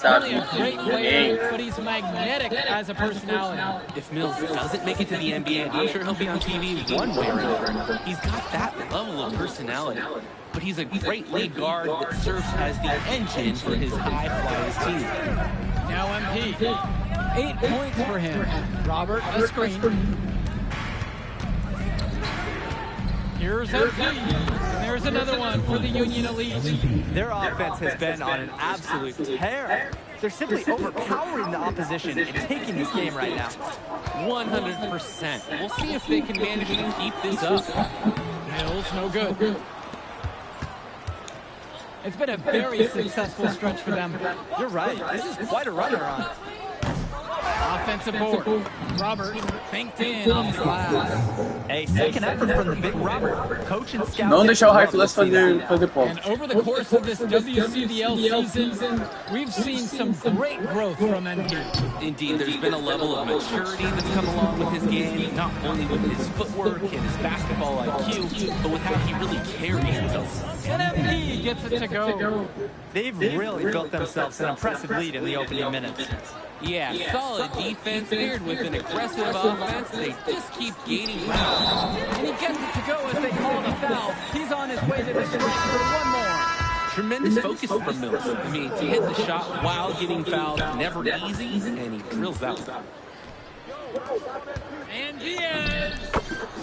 Only a great player, but he's magnetic as a personality. If Mills doesn't make it to the NBA, I'm sure he'll be on TV one way or another. He's got that level of personality, but he's a great lead guard that serves as the engine for his high-flyers team. Now MP, 8 points for him. Robert, a screen. Here's MP, and there's another one for the Union Elite. Their offense has been on an absolute tear. They're simply overpowering the opposition and taking this game right now. 100%. We'll see if they can manage to keep this up. Mills, no good. It's been a very successful stretch for them. You're right. This is quite a run they're on. Offensive board. Robert banked in off the glass. A second effort from the big Robert. Coach and scout. Não deixar o Rifles fazer ponto. And over the course of this WCBL season, we've seen some great growth from NP. Indeed, there's been a level of maturity that's come along with his game, not only with his footwork and his basketball IQ, but with how he really carries himself. And MP gets it to go. They've really built themselves an impressive lead in the opening minutes. Yeah, solid defense paired with an aggressive offense. They just keep gaining ground. And he gets it to go as they call the foul. He's on his way to the strike for one more. Tremendous focus from Mills. I mean, to hit the shot while getting fouled, never easy, and he drills that one. And Diaz.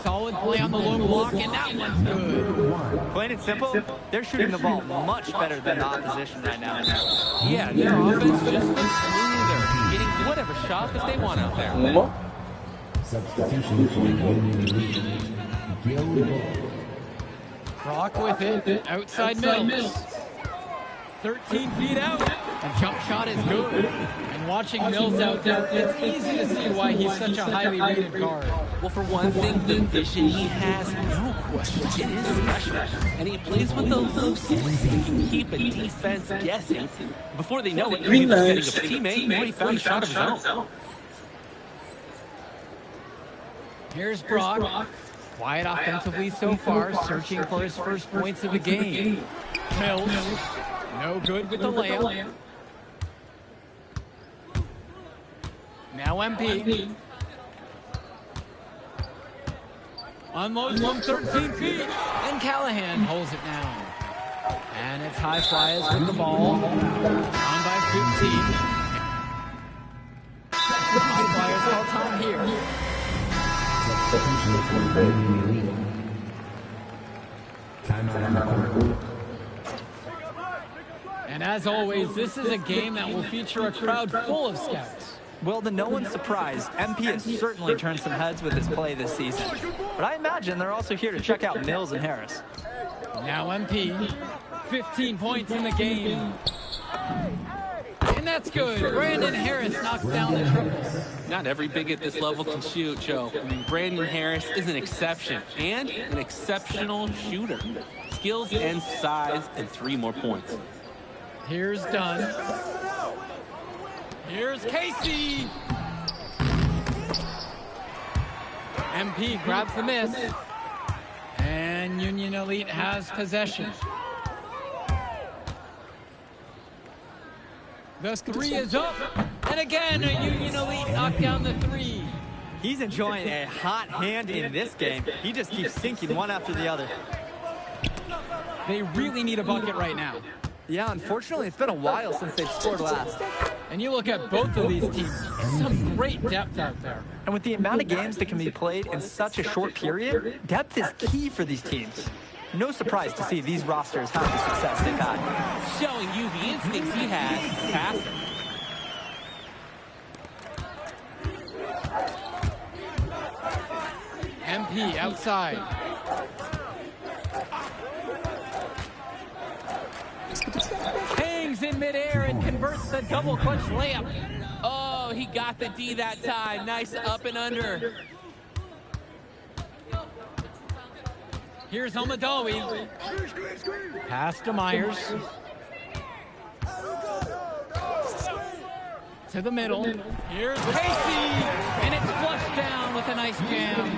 Solid play on the low block, and that one's good. Plain and simple, they're shooting the ball much better than the opposition right now. Yeah, their offense just looks smoother, getting whatever shot that they want out there. Brock with it, outside Mills. 13 feet out, and jump shot is good. And watching Mills out there, it's easy to see why he's such a highly rated guard. Well, for one thing, the vision he has, no question, it is special. And he plays with the looseness. He can keep a defense guessing. Before they know it, he's either setting up a teammate or he found a shot of his own. Here's Brock. Quiet offensively so far, searching for his first points of the game. Mills. No good with the layup. Now MP. Unloads from 13 feet. And Callahan holds it down. And it's High Flyers with the ball. On by 15. High Flyers all time here. And as always, this is a game that will feature a crowd full of scouts. Well, to no one's surprise, MP has certainly turned some heads with his play this season. But I imagine they're also here to check out Mills and Harris. Now MP, 15 points in the game. And that's good. Brandon Harris knocks down the triples. Not every big at this level can shoot, Joe. I mean, Brandon Harris is an exception and an exceptional shooter. Skills and size and 3 more points. Here's Dunn. Here's Casey. MP grabs the miss. And Union Elite has possession. The 3 is up. And again, a Union Elite knocked down the 3. He's enjoying a hot hand in this game. He just keeps sinking one after the other. They really need a bucket right now. Yeah, unfortunately, it's been a while since they've scored last. And you look at both of these teams, some great depth out there. And with the amount of games that can be played in such a short period, depth is key for these teams. No surprise to see these rosters have the success they've had. Showing you the instincts he has passing. MP outside. Hangs in midair and converts the double clutch layup. Oh, he got the D that time. Nice up and under. Here's Almadawi. Pass to Myers. To the middle. Here's Casey. And it's flushed down with a nice jam.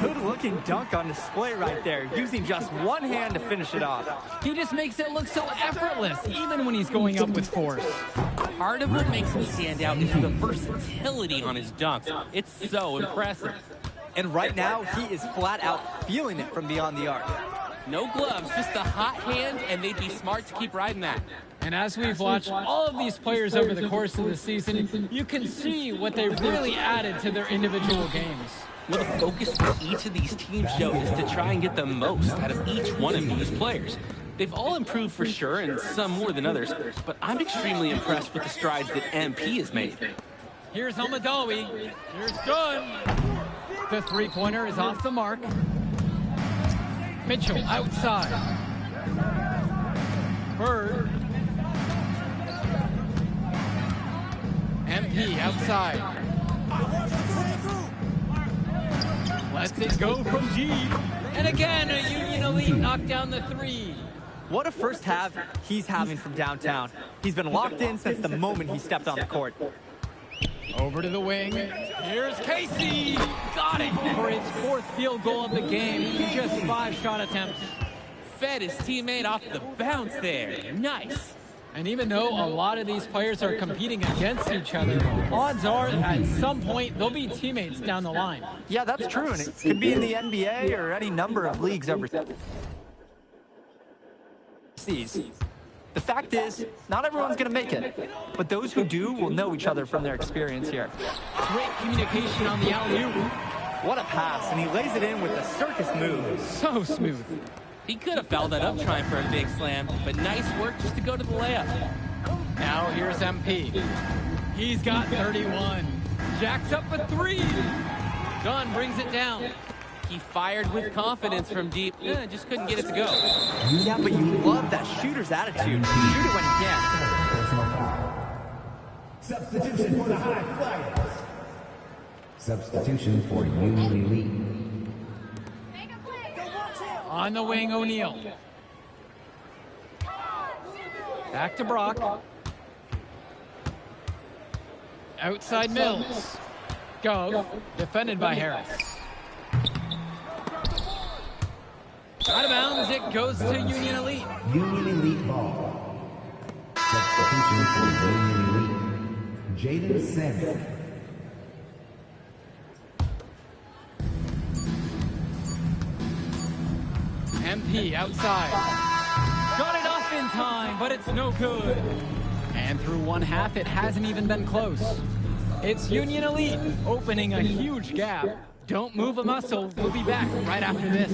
Good-looking dunk on display right there, using just one hand to finish it off. He just makes it look so effortless, even when he's going up with force. Part of what makes him stand out is the versatility on his dunks. It's so impressive. And right now, he is flat out feeling it from beyond the arc. No gloves, just a hot hand, and they'd be smart to keep riding that. And as we've watched all of these players over the course of the season, you can see what they've really added to their individual games. Well, the focus for each of these team show is to try and get the most out of each one of these players. They've all improved for sure, and some more than others, but I'm extremely impressed with the strides that MP has made. Here's Almadawi. Here's Gunn. The three-pointer is off the mark. Mitchell outside. Bird. MP outside. Lets it go from deep. And again, a Union Elite knocked down the three. What a first half he's having from downtown. He's been locked in since the moment he stepped on the court. Over to the wing. Here's Casey. Got it for his fourth field goal of the game in just 5 shot attempts. Fed his teammate off the bounce there. Nice. And even though a lot of these players are competing against each other, odds are at some point they'll be teammates down the line. Yeah, that's true, and it could be in the NBA or any number of leagues overseas. The fact is, not everyone's going to make it, but those who do will know each other from their experience here. Great communication on the alley-oop. What a pass, and he lays it in with a circus move. So smooth. He could have fouled that up trying for a big slam, but nice work just to go to the layup. Now here's MP. He's got 31. Jacks up a three. Gunn brings it down. He fired with confidence from deep, just couldn't get it to go. Yeah, but you love that shooter's attitude. Shoot it when you can. Substitution for the High Flyers. Substitution for Union Elite. On the wing, O'Neal. Back to Brock. Outside Mills. Gove, defended by Harris. Out of bounds, it goes to Union Elite. Union Elite ball. Substitution for Union Elite. Jaden Samuel. MP outside. Got it off in time, but it's no good. And through one half, it hasn't even been close. It's Union Elite opening a huge gap. Don't move a muscle. We'll be back right after this.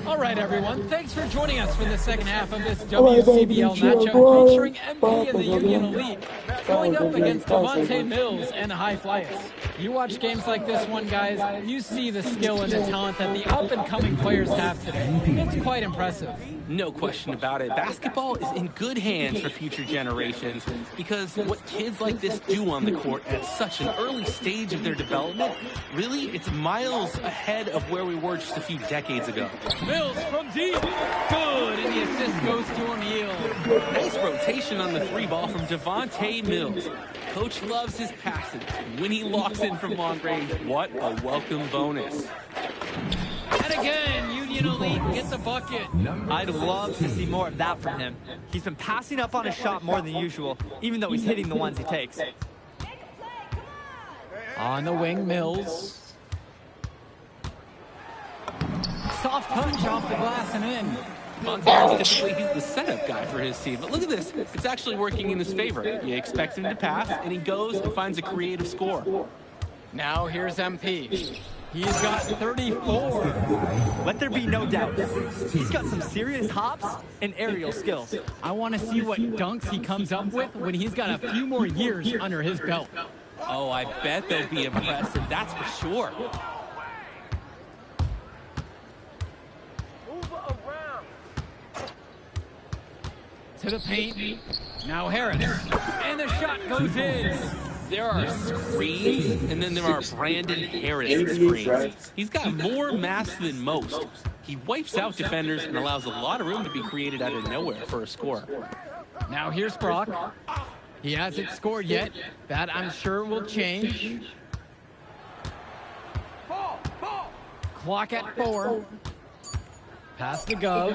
All right, everyone. Thanks for joining us for the second half of this WCBL matchup featuring MP and the Union Elite going up against Devontae Mills and High Flyers. You watch games like this one, guys, you see the skill and the talent that the up-and-coming players have today. It's quite impressive. No question about it. Basketball is in good hands for future generations because what kids like this do on the court at such an early stage of their development, really, it's miles ahead of where we were just a few decades ago. Mills from deep. Good, and the assist goes to O'Neal. Nice rotation on the three ball from Devontae Mills. Coach loves his passes. When he locks in from long range, what a welcome bonus. And again, Union Elite gets a bucket. I'd love to see more of that from him. He's been passing up on his shot more than usual, even though he's hitting the ones he takes. On the wing, Mills. Soft touch off the glass and in. Montaner's typically he's the setup guy for his team, but look at this. It's actually working in his favor. You expect him to pass, and he goes and finds a creative score. Now here's MP. He's got 34. Let there be no doubt. He's got some serious hops and aerial skills. I want to see what dunks he comes up with when he's got a few more years under his belt. Oh, I bet they'll be impressive, that's for sure. To the paint. Now Harris. And the shot goes in. There are screens, and then there are Brandon Harris screens. He's got more mass than most. He wipes out defenders and allows a lot of room to be created out of nowhere for a score. Now here's Brock. He hasn't scored yet. That, I'm sure, will change. Clock at 4. Pass to Gove.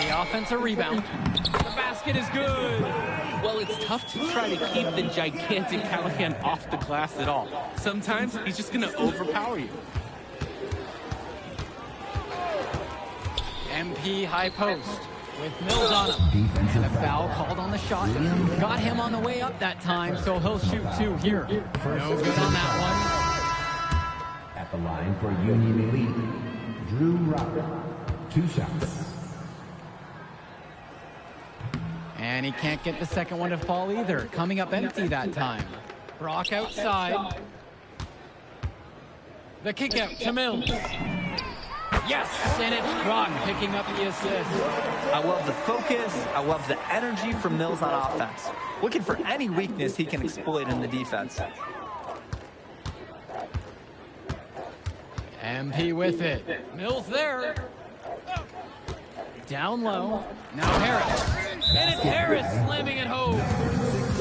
The offensive rebound. The basket is good. Well, it's tough to try to keep the gigantic Callahan off the glass at all. Sometimes he's just going to overpower you. MP high post with Mills on him. And a foul called on the shot. Got him on the way up that time, so he'll shoot 2 here. No good on that one. At the line for Union Elite, Drew Robert. 2 shots. And he can't get the second one to fall either. Coming up empty that time. Brock outside. The kick out to Mills. Yes, and it's Brock picking up the assist. I love the focus. I love the energy from Mills on offense. Looking for any weakness he can exploit in the defense. MP with it. Mills there. Down low. Now Harris. And it's Harris slamming it home.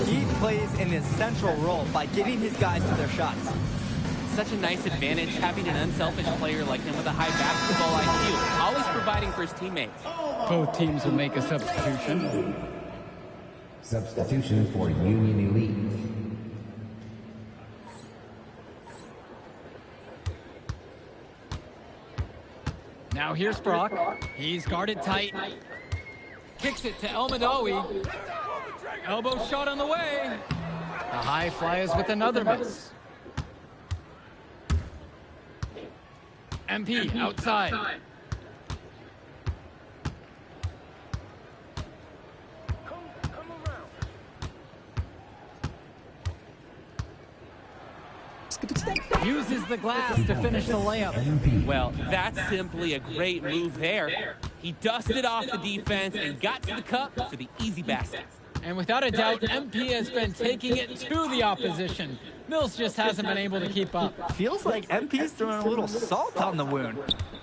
He plays an essential role by getting his guys to their shots. Such a nice advantage having an unselfish player like him with a high basketball IQ, always providing for his teammates. Both teams will make a substitution. Substitution for Union Elite. Now here's Brock. He's guarded tight. Kicks it to El Madawi. Elbow shot on the way. The high flyers with another miss. MP outside. Uses the glass to finish the layup. Well, that's simply a great move there. He dusted off the defense and got to the cup for the easy basket. And without a doubt, MP has been taking it to the opposition. Mills just hasn't been able to keep up. Feels like MP's throwing a little salt on the wound.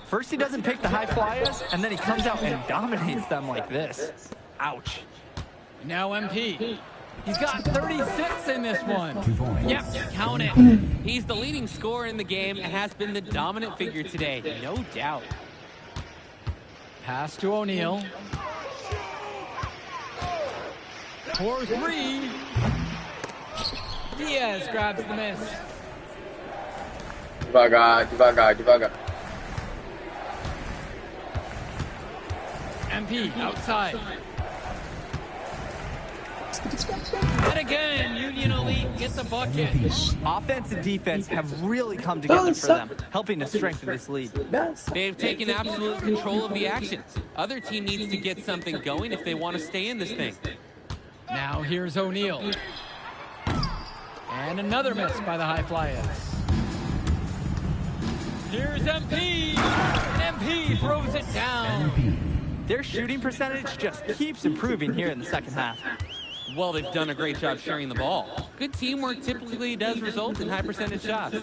First he doesn't pick the high flyers, and then he comes out and dominates them like this. Ouch. Now MP. He's got 36 in this one. 2 points. Yep, count it. He's the leading scorer in the game and has been the dominant figure today, no doubt. Pass to O'Neal. 4-3. Diaz grabs the miss. Devagar, devagar, devagar. MP outside. And again, Union Elite gets the bucket. Offense and defense have really come together for them, helping to strengthen this lead. They've taken absolute control of the action. Other team needs to get something going if they want to stay in this thing. Now here's O'Neal. And another miss by the high flyers. Here's MP. And MP throws it down. Their shooting percentage just keeps improving here in the second half. Well, they've done a great job sharing the ball. Good teamwork typically does result in high percentage shots.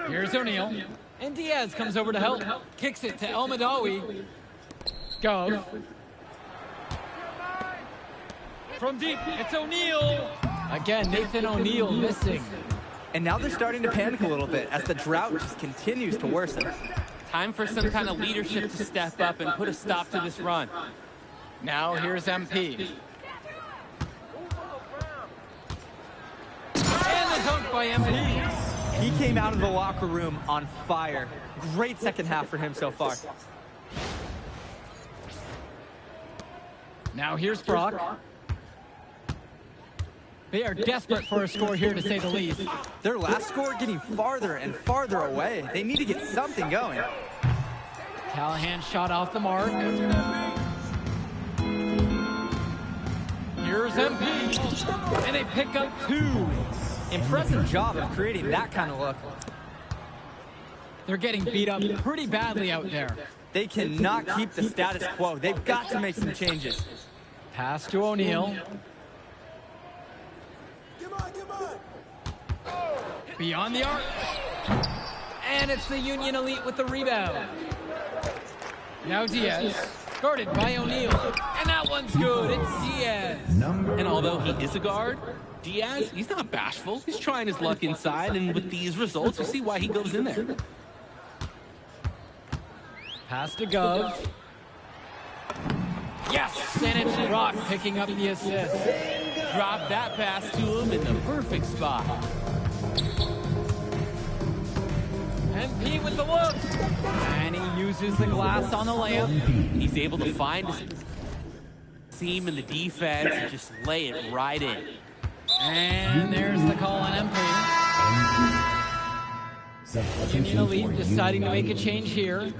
Here's O'Neal. And Diaz comes over to help. Kicks it to El Madawi. Gove. From deep, it's O'Neal. Again, Nathan O'Neal missing. And now they're starting to panic a little bit as the drought just continues to worsen. Time for some kind of leadership to step up and put a stop to this run. Now here's MP. And the dunk by MP. He came out of the locker room on fire. Great second half for him so far. Now here's Brock. They are desperate for a score here, to say the least. Their last score getting farther and farther away. They need to get something going. Callahan shot off the mark. Here's MP. And they pick up 2. Impressive job of creating that kind of look. They're getting beat up pretty badly out there. They cannot keep the status quo. They've got to make some changes. Pass to O'Neal. Beyond the arc. And it's the Union Elite with the rebound. Now Diaz. Guarded by O'Neal. And that one's good. It's Diaz. And although he is a guard, Diaz, he's not bashful. He's trying his luck inside, and with these results, you see why he goes in there. Pass to Gove. Yes, and it's Rock picking up the assist. Drop that pass to him in the perfect spot. MP with the look. And he uses the glass on the layup. He's able to find a seam in the defense and just lay it right in. And there's the call on MP. Union Elite deciding to make a change here.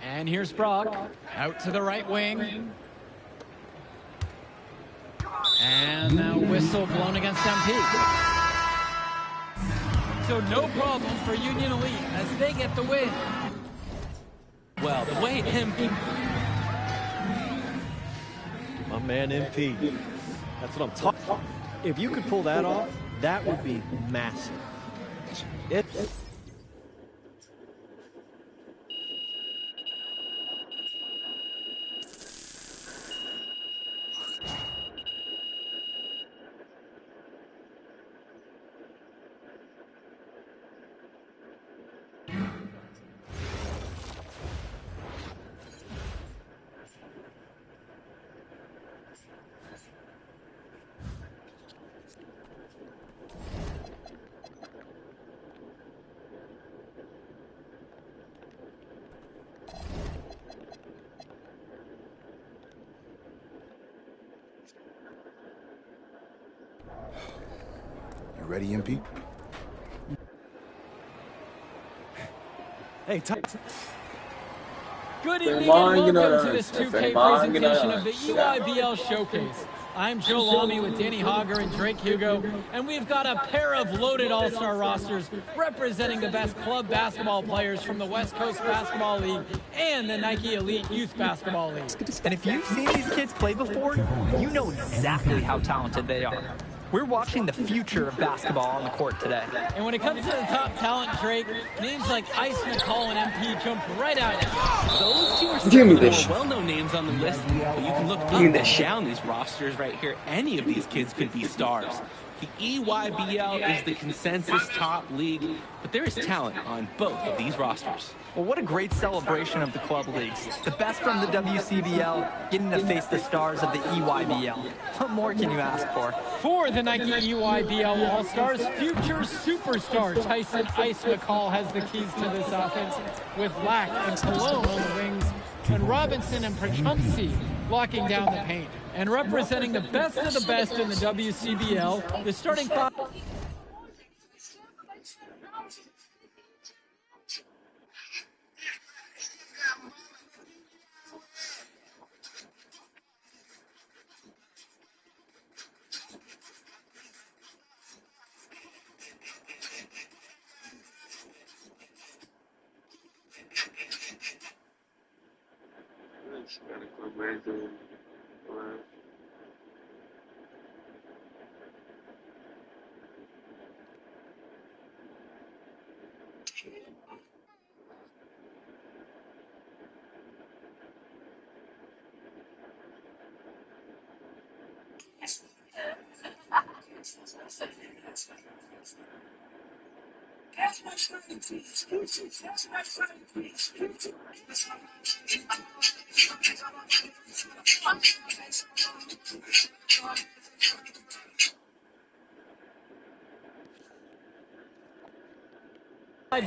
And here's Brock, out to the right wing. And now whistle blown against MP. So no problem for Union Elite as they get the win. Well, the way MP... My man MP. That's what I'm talking about. If you could pull that off, that would be massive. Ready, MP? Hey, Good evening and welcome to this 2K presentation of the EYBL Showcase. I'm Joe Lamy with Danny Hogger and Drake Hugo, and we've got a pair of loaded all-star rosters representing the best club basketball players from the West Coast Basketball League and the Nike Elite Youth Basketball League. And if you've seen these kids play before, you know exactly how talented they are. We're watching the future of basketball on the court today. And when it comes to the top talent, Drake, names like Ice McCall and MP jump right out. Those two are some of the more well-known names on the list, but you can look up and down these rosters right here. Any of these kids could be stars. The EYBL is the consensus top league, but there is talent on both of these rosters. Well, what a great celebration of the club leagues. The best from the WCBL getting to face the stars of the EYBL. What more can you ask for? For the Nike EYBL All-Stars, future superstar Tyson Ice McCall has the keys to this offense, with Lack and Cologne on the wings, and Robinson and Prachumsky locking down the paint. And representing the best of the best in the WCBL, the starting five.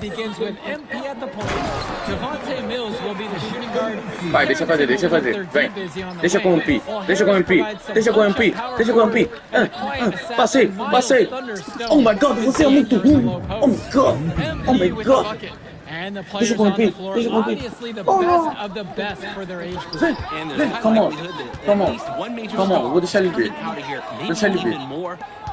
Begins with MP at the point. Devontae Mills will be the shooting guard. Vai, deixa fazer, vem. Deixa com o MP, deixa com o MP, deixa com o MP, deixa com o MP. Passei. Oh my god, você é muito ruim. Oh my god. And the players on the floor, obviously the best of the best for their age group. Come on, vou deixar ele ver.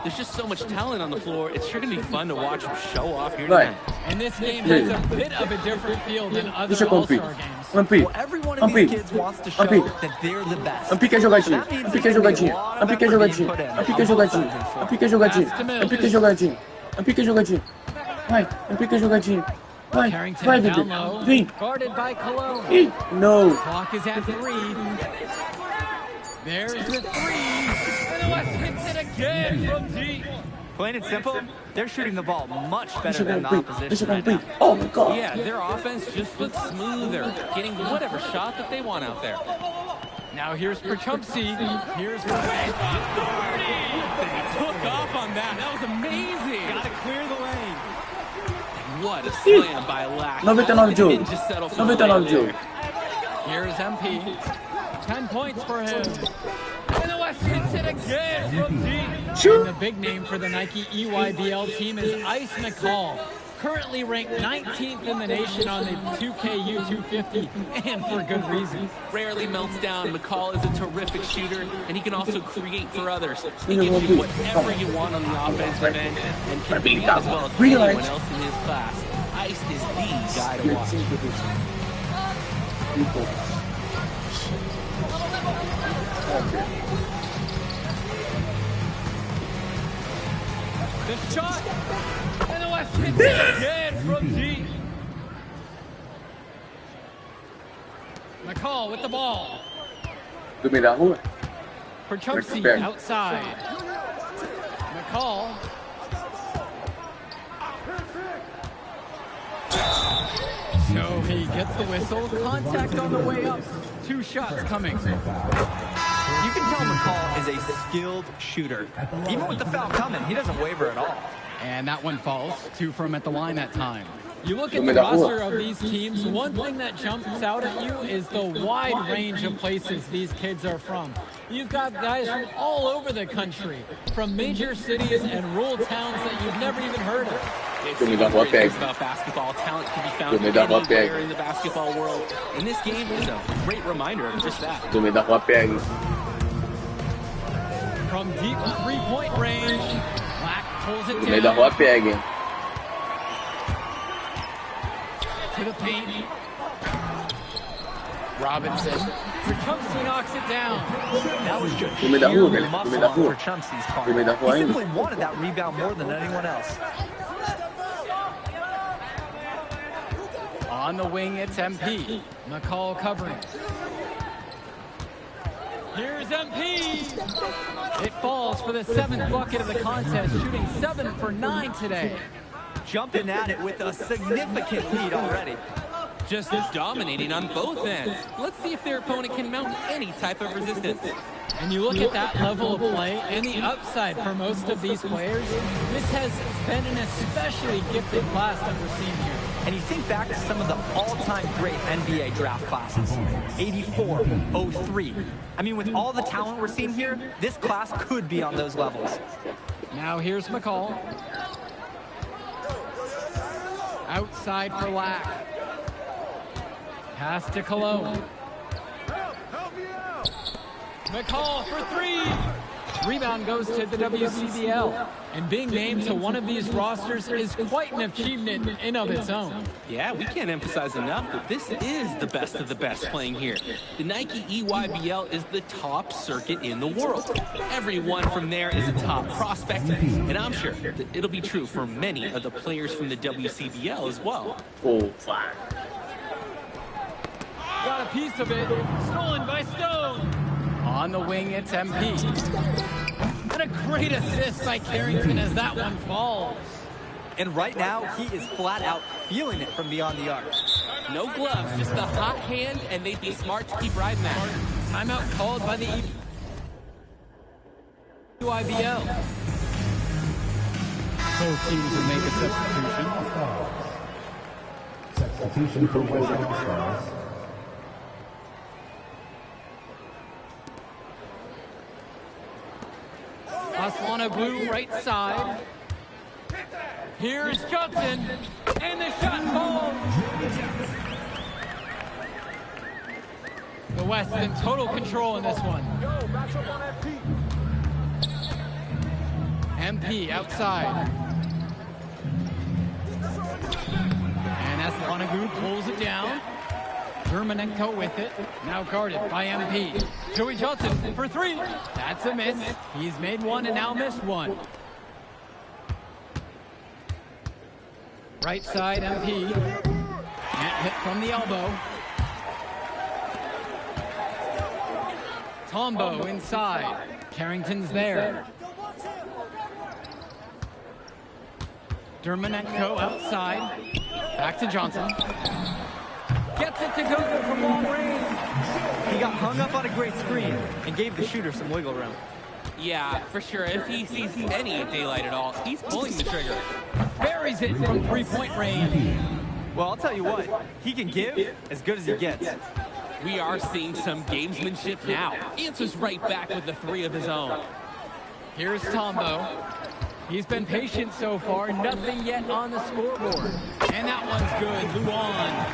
There's just so much talent on the floor. It's sure going to be fun to watch them show off here tonight. And this game has a bit of a different feel than other All-Star games. Well, every one of these kids wants to show that they're the best. MP quer jogadinho. MP quer jogadinho. Vai, MP quer jogadinho. Vai, bebê. Vem. Guarded by Cologne. No. Clock is at 3. There's the 3. And the West hits it again from deep. Plain and simple, they're shooting the ball much better than the opposition right now. Oh my God. Yeah, their offense just looks smoother, getting whatever shot that they want out there. Now here's Perchumpsy. Here's the They took off on that. That was amazing. Gotta clear the lane. What a slam by Lack. 99 jogo. Just settle for 99 jogo. Here's MP. 10 points for him. And the West hits it again from deep. And the big name for the Nike EYBL team is Ice McCall. Currently ranked 19th in the nation on the 2KU 250, and for good reason. Rarely melts down. McCall is a terrific shooter, and he can also create for others. He gives you whatever you want on the offensive end, and can be as well as anyone else in his class. Ice is the guy to watch. The shot, and the West hits it again from deep. McCall with the ball. Do meio da rua. Perchumpsy outside. McCall. So he gets the whistle. Contact on the way up. 2 shots coming. You can tell McCall is a skilled shooter. Even with the foul coming, he doesn't waver at all. And that one falls. 2 from at the line that time. You look at the roster of these teams, one thing that jumps out at you is the wide range of places these kids are from. You've got guys from all over the country, from major cities and rural towns that you've never even heard of. It's about basketball. Talent can be found anywhere in the basketball world. And this game is a great reminder of just that. From deep 3-point range, Black pulls it meio da down rua pega, hein? to the paint. Robinson. Perchumpsy knocks it down. That was just Do meio da rua, sheer velho. Do muscle meio da on rua. Perchumpsy's part. Do meio da rua He ainda. simply wanted that rebound more than anyone else. On the wing, it's MP. McCall covering. Here's MP. It falls for the 7th bucket of the contest, shooting 7 for 9 today. Jumping at it with a significant lead already. Just dominating on both ends. Let's see if their opponent can mount any type of resistance. And you look at that level of play and the upside for most of these players, this has been an especially gifted class that we're seeing here. And you think back to some of the all-time great NBA draft classes. 84, 03. I mean, with all the talent we're seeing here, this class could be on those levels. Now here's McCall. Outside for Lack. Pass to Cologne. McCall for 3. Rebound goes to the WCBL. And being named to one of these rosters is quite an achievement in of its own. Yeah, we can't emphasize enough that this is the best of the best playing here. The Nike EYBL is the top circuit in the world. Everyone from there is a top prospect, and I'm sure that it'll be true for many of the players from the WCBL as well. Oh, fuck. Got a piece of it. Stolen by Stone. On the wing, it's MP. And a great assist by Carrington as that one falls. And right now, he is flat out feeling it from beyond the arc. No gloves, just a hot hand, and they'd be smart to keep riding that. Timeout called by the EYBL. Both teams will make a substitution. Substitution for West All-Stars. Aswana Blue right side. Here's Johnson, and the shot falls. The West in total control in this one. MP outside. And Aswanagu pulls it down. Germanenko with it. Now guarded by MP. Joey Johnson for 3. That's a miss. He's made 1 and now missed 1. Right side MP. Can't hit from the elbow. Tombo inside. Carrington's there. Dermonenko outside. Back to Johnson. Gets it to go from long range. He got hung up on a great screen and gave the shooter some wiggle room. Yeah, for sure. If he sees any daylight at all, he's pulling the trigger. Buries it from three-point range. Well, I'll tell you what, he can give as good as he gets. We are seeing some gamesmanship now. Answers right back with the three of his own. Here's Tombo. He's been patient so far, nothing yet on the scoreboard. And that one's good, Luan.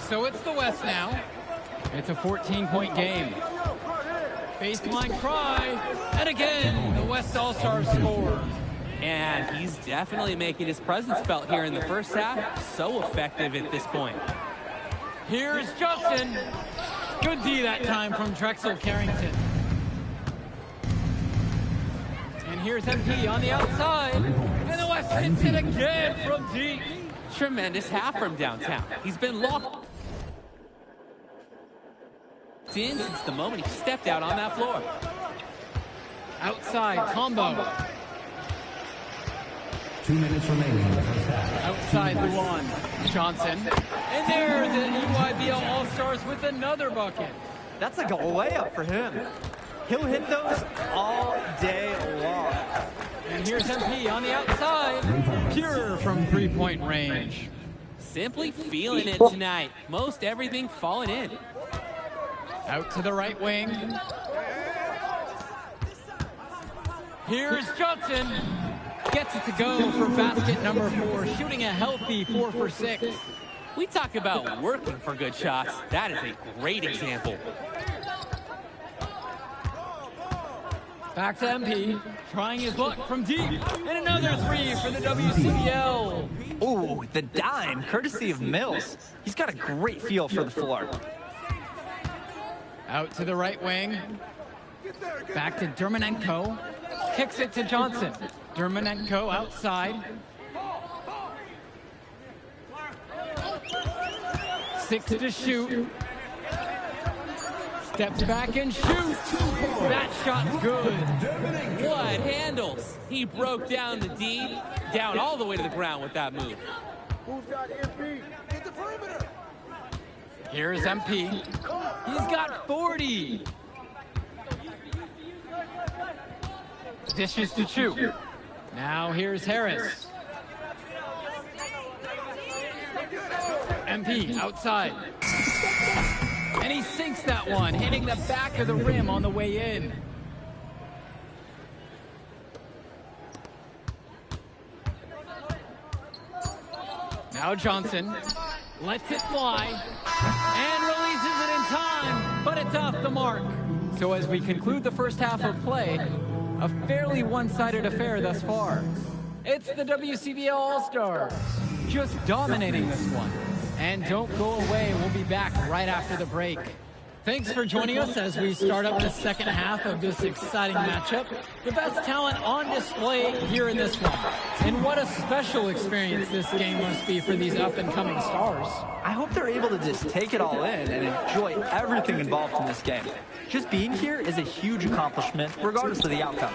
So it's the West now. It's a 14-point game. Baseline try, and again, the West All-Stars score. And he's definitely making his presence felt here in the first half. So effective at this point. Here's Johnson. Good D that time from Drexel Carrington. And here's MP on the outside. And the West hits it again from deep. Tremendous half from downtown. He's been locked in since the moment he stepped out on that floor. Outside, Tombo. 2 minutes remaining in the first half. Outside, Luan. Johnson. And there, the EYBL All-Stars with another bucket. That's like a layup for him. He'll hit those all day long. And here's MP on the outside. Pure from three-point range. Simply feeling it tonight. Most everything falling in. Out to the right wing. Here's Johnson. Gets it to go for basket number 4, shooting a healthy 4 for 6. We talk about working for good shots. That is a great example. Back to MP, trying his luck from deep, and another 3 for the WCBL. Ooh, the dime, courtesy of Mills. He's got a great feel for the floor. Out to the right wing. Back to Dermonenko. Kicks it to Johnson. Dermonenko outside. 6 to shoot. Steps back and shoots. That shot's good. What handles? He broke down the D, down all the way to the ground with that move. Who's got MP? Get the perimeter. Here's MP. He's got 40. Dishes to Chu. Now here's Harris. MP outside. And he sinks that one, hitting the back of the rim on the way in. Now Johnson lets it fly and releases it in time, but it's off the mark. So as we conclude the first half of play, a fairly one-sided affair thus far. It's the WCBL All-Stars, just dominating this one. And don't go away, we'll be back right after the break. Thanks for joining us as we start up the second half of this exciting matchup. The best talent on display here in this one. And what a special experience this game must be for these up-and-coming stars. I hope they're able to just take it all in and enjoy everything involved in this game. Just being here is a huge accomplishment, regardless of the outcome.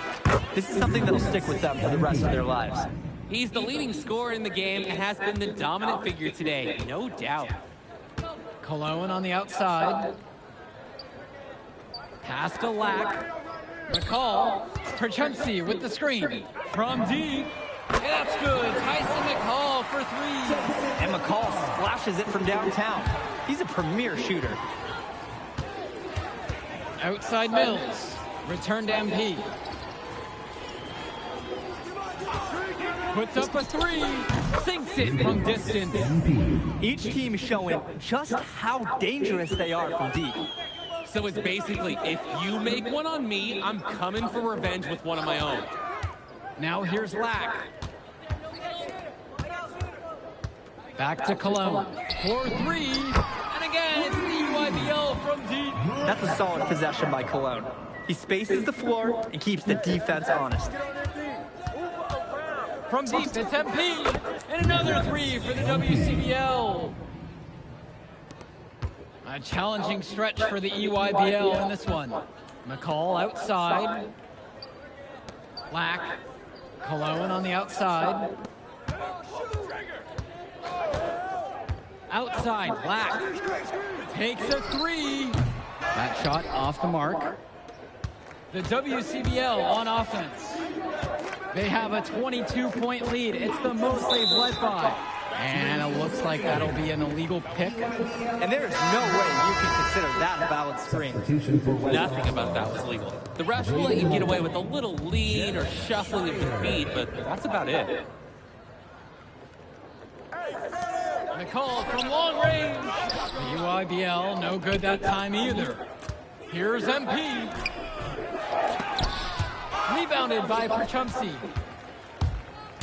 This is something that'll stick with them for the rest of their lives. He's the leading scorer in the game and has been the dominant figure today, no doubt. Cologne on the outside. Pass to Lack. McCall. Perchunsi with the screen. From deep. And that's good. Tyson McCall for 3. And McCall splashes it from downtown. He's a premier shooter. Outside Mills. Return to MP. Puts up a 3. Sinks it from distance. Each team showing just how dangerous they are from deep. So it's basically, if you make one on me, I'm coming for revenge with one of my own. Now here's Lack. Back to Cologne. 4-3. And again, it's the EYBL from deep. That's a solid possession by Cologne. He spaces the floor and keeps the defense honest. From deep, it's MP. And another 3 for the WCBL. A challenging stretch for the EYBL in this one. McCall outside. Lack. Cologne on the outside. Outside, Black takes a three. That shot off the mark. The WCBL on offense. They have a 22-point lead. It's the most they've led by. And it looks like that'll be an illegal pick. And there's no way you can consider that a valid screen. Nothing about that was legal. The refs will let you get away with a little lean or shuffling of the feet, but that's about it. McCall from long range. The UIBL, no good that time either. Here's MP. Rebounded by Perchumsey.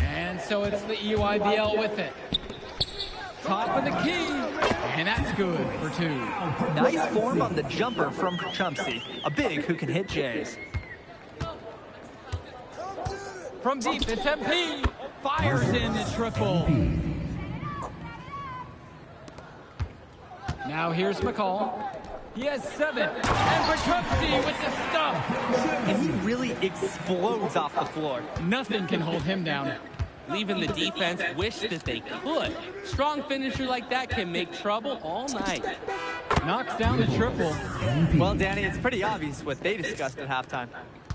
And so it's the EYBL with it. Top of the key. And that's good for two. Nice form on the jumper from Perchumsey. A big who can hit Jays. From deep, it's MP. Fires in the triple. Now here's McCall. He has 7. And Perchumsey with the stuff. And he really explodes off the floor. Nothing can hold him down. Leaving the defense wish that they could. Strong finisher like that can make trouble all night. Knocks down the triple. Well, Danny, it's pretty obvious what they discussed at halftime.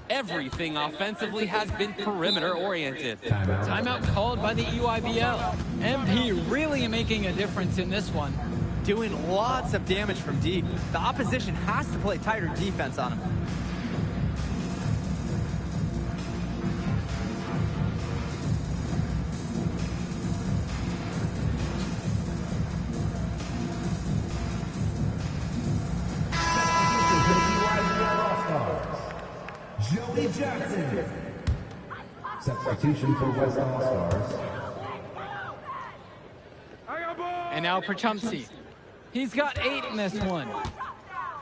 Everything offensively has been perimeter-oriented. Timeout called by the EYBL. MP really making a difference in this one. Doing lots of damage from deep. The opposition has to play tighter defense on him. Joey Jackson. Substitution for West All-Stars. And now Perchumsey. He's got 8 in this one.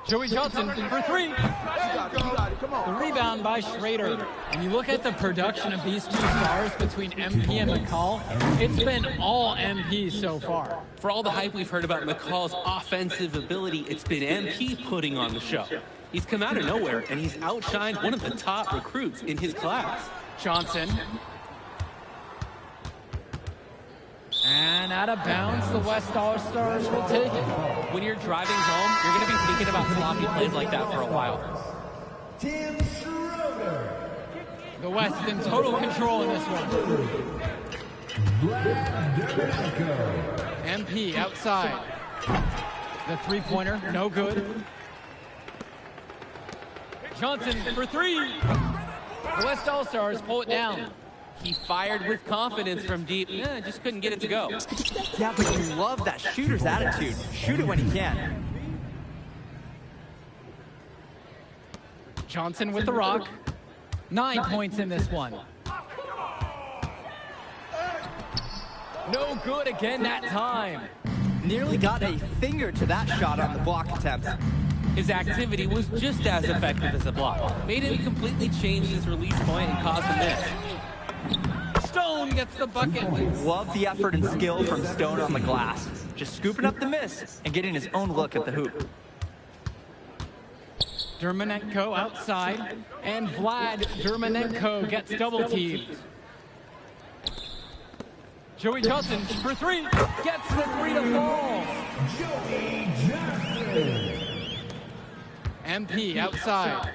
Joey Johnson for 3. The rebound by Schrader. And you look at the production of these two stars between MP and McCall, it's been all MP so far. For all the hype we've heard about McCall's offensive ability, it's been MP putting on the show. He's come out of nowhere, and he's outshined one of the top recruits in his class. Johnson. And out of bounds, the West All-Stars will take it. When you're driving home, you're going to be thinking about sloppy plays like that for a while. Tim Schroeder. The West in total control in this one. MP outside. The three-pointer, no good. Johnson for 3. The West All-Stars pull it down. He fired with confidence from deep. Just couldn't get it to go. Yeah, but you love that shooter's attitude. Shoot it when he can. Johnson with the rock. 9 points in this one. No good again that time. Nearly got a finger to that shot on the block attempt. His activity was just as effective as the block. Made him completely change his release point and caused a miss. Stone gets the bucket. Love the effort and skill from Stone on the glass. Just scooping up the miss and getting his own look at the hoop. Dermanenko outside, and Vlad Dermanenko gets double teamed. Joey Johnson for 3, gets the 3 to fall. Joey Jackson. MP outside.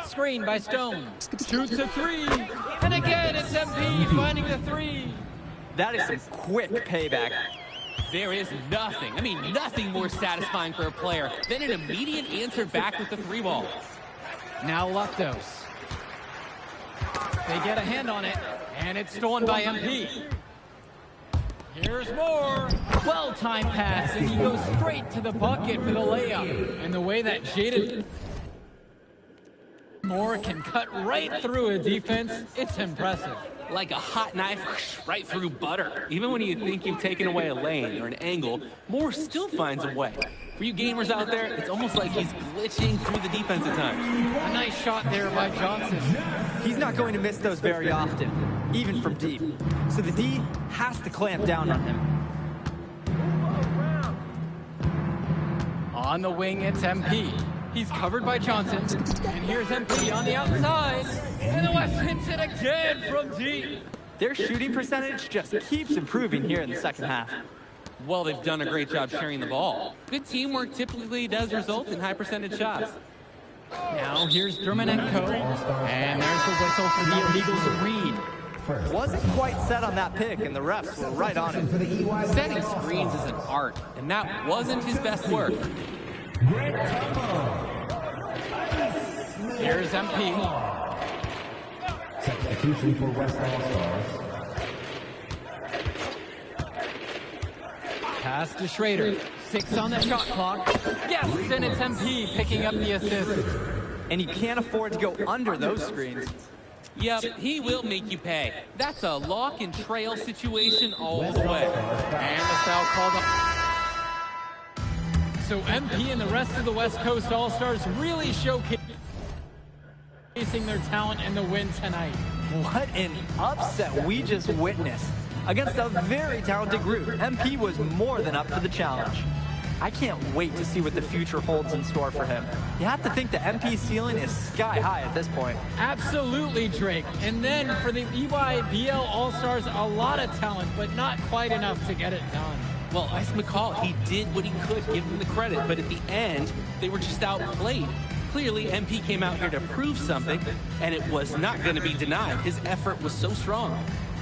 Screen by Stone. Shoots a 3. And again, it's MP finding the 3. That is some quick payback. There is nothing more satisfying for a player than an immediate answer back with the 3 ball. Now Leftos. They get a hand on it, and it's stolen by MP. Here's more. Well-timed pass, and he goes straight to the bucket for the layup. And the way that Jaden Moore can cut right through a defense, it's impressive. Like a hot knife right through butter. Even when you think you've taken away a lane or an angle, Moore still finds a way. For you gamers out there, it's almost like he's glitching through the defense at times. A nice shot there by Johnson. He's not going to miss those very often, even from deep. So the D has to clamp down on him. On the wing, it's MP. He's covered by Johnson. And here's MP on the outside. And the West hits it again from deep. Their shooting percentage just keeps improving here in the second half. Well, they've done a great job sharing the ball. Good teamwork typically does result in high percentage shots. Now here's Dermanenko. And there's the whistle for the illegal screen. Wasn't quite set on that pick, and the refs were right on it. Setting screens is an art, and that wasn't his best work. Here's MP. Substitution for West All-Stars. Pass to Schrader. 6 on the shot clock. Yes, and it's MP picking up the assist. And you can't afford to go under those screens. Yep, he will make you pay. That's a lock and trail situation all the way. And the foul called up. So MP and the rest of the West Coast All-Stars really showcasing their talent in the win tonight. What an upset we just witnessed. Against a very talented group, MP was more than up for the challenge. I can't wait to see what the future holds in store for him. You have to think the MP ceiling is sky high at this point. Absolutely, Drake. And then for the EYBL All-Stars, a lot of talent, but not quite enough to get it done. Well, Ice McCall, he did what he could, give him the credit, but at the end, they were just outplayed. Clearly, MP came out here to prove something, and it was not going to be denied. His effort was so strong.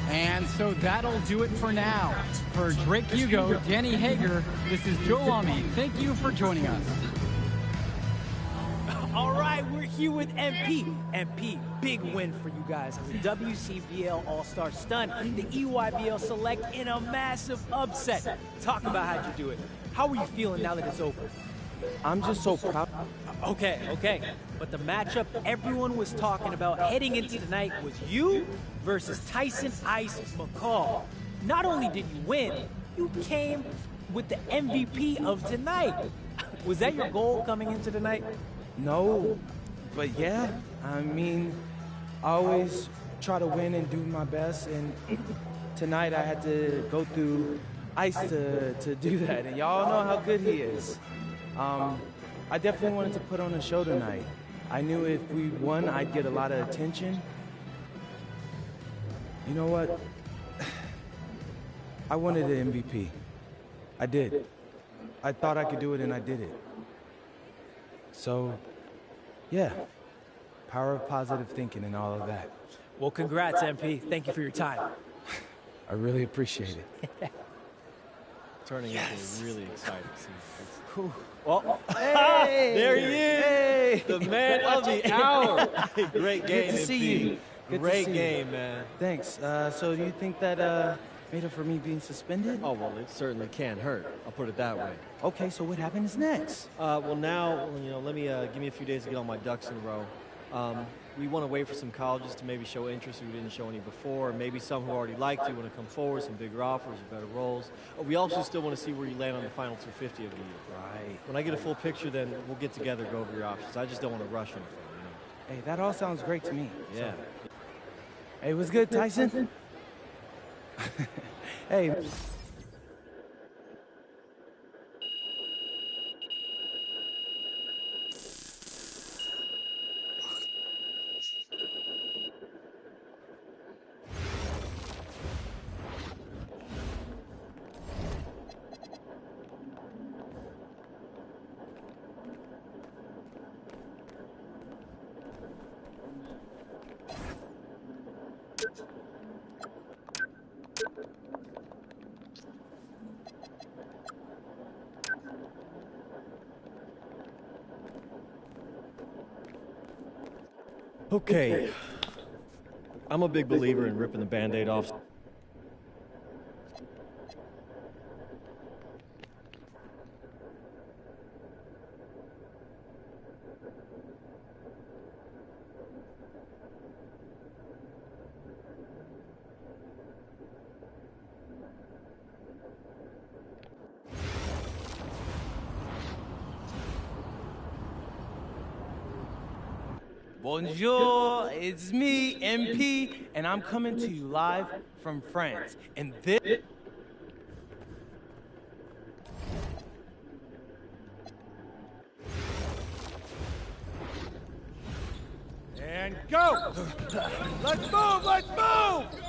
And so that'll do it for now. For Drake Hugo, Danny Hager, this is Joe Lamy. Thank you for joining us. All right, we're here with MP. MP, big win for you guys. The WCBL All-Star stunned the EYBL Select in a massive upset. Talk about how'd you do it. How are you feeling now that it's over? I'm just so proud. Okay. But the matchup everyone was talking about heading into tonight was you versus Tyson Ice McCall. Not only did you win, you came with the MVP of tonight. Was that your goal coming into tonight? No, but yeah, I mean, I always try to win and do my best, and tonight I had to go through Ice to do that, and y'all know how good he is. I definitely wanted to put on a show tonight. I knew if we won, I'd get a lot of attention. You know what? I wanted an MVP. I did. I thought I could do it, and I did it. So, yeah, power of positive thinking and all of that. Well, congrats, MP. Thank you for your time. I really appreciate it. Turning into a really exciting scene. Oh, hey, there he is, hey. the man of the hour. Great game, Good to see you. Great game, man. Thanks. So do you think that made up for me being suspended? Oh, well, it certainly can't hurt. I'll put it that way. Okay, so what happens next? Well, now, let me give me a few days to get all my ducks in a row. We want to wait for some colleges to maybe show interest who didn't show any before. Maybe some who already liked you want to come forward, some bigger offers or better roles. We also still want to see where you land on the final 250 of the year. Right. When I get a full picture, then we'll get together, go over your options. I just don't want to rush anything, Hey, that all sounds great to me. Yeah. So. Hey, what's good, Tyson? Hey. Okay. I'm a big believer in ripping the Band-Aid off. Bonjour, it's me, MP, and I'm coming to you live from France. And this... go! Let's move! Let's move!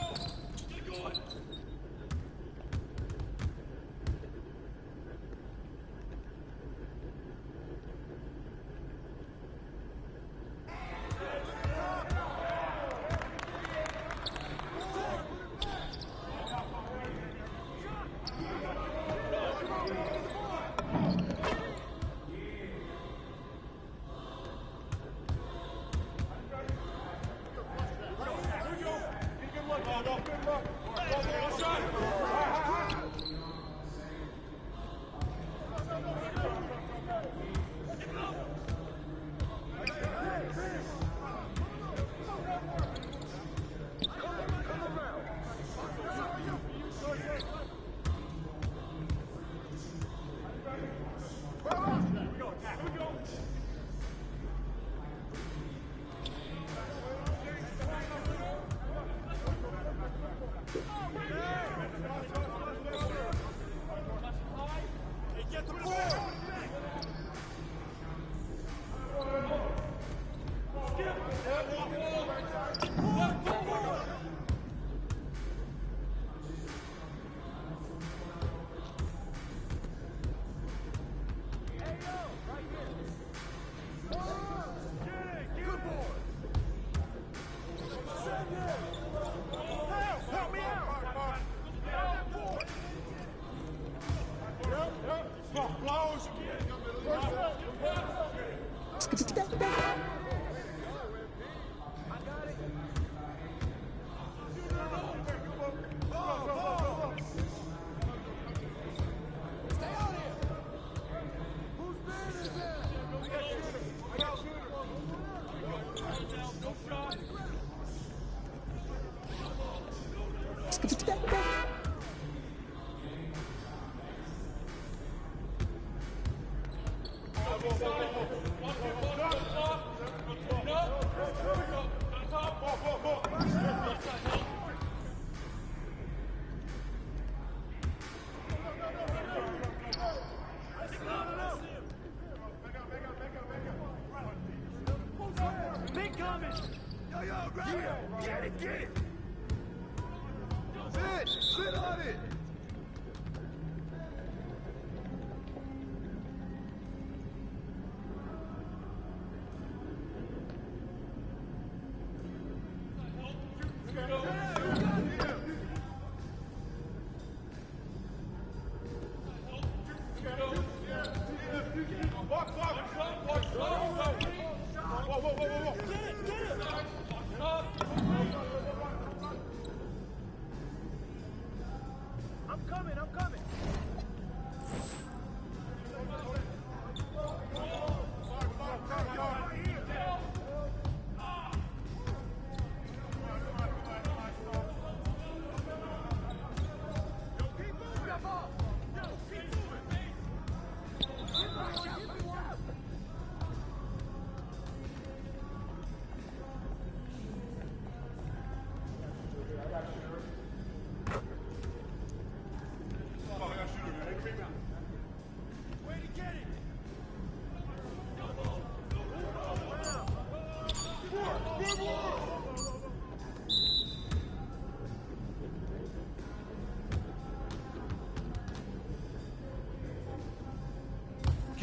Sit on it!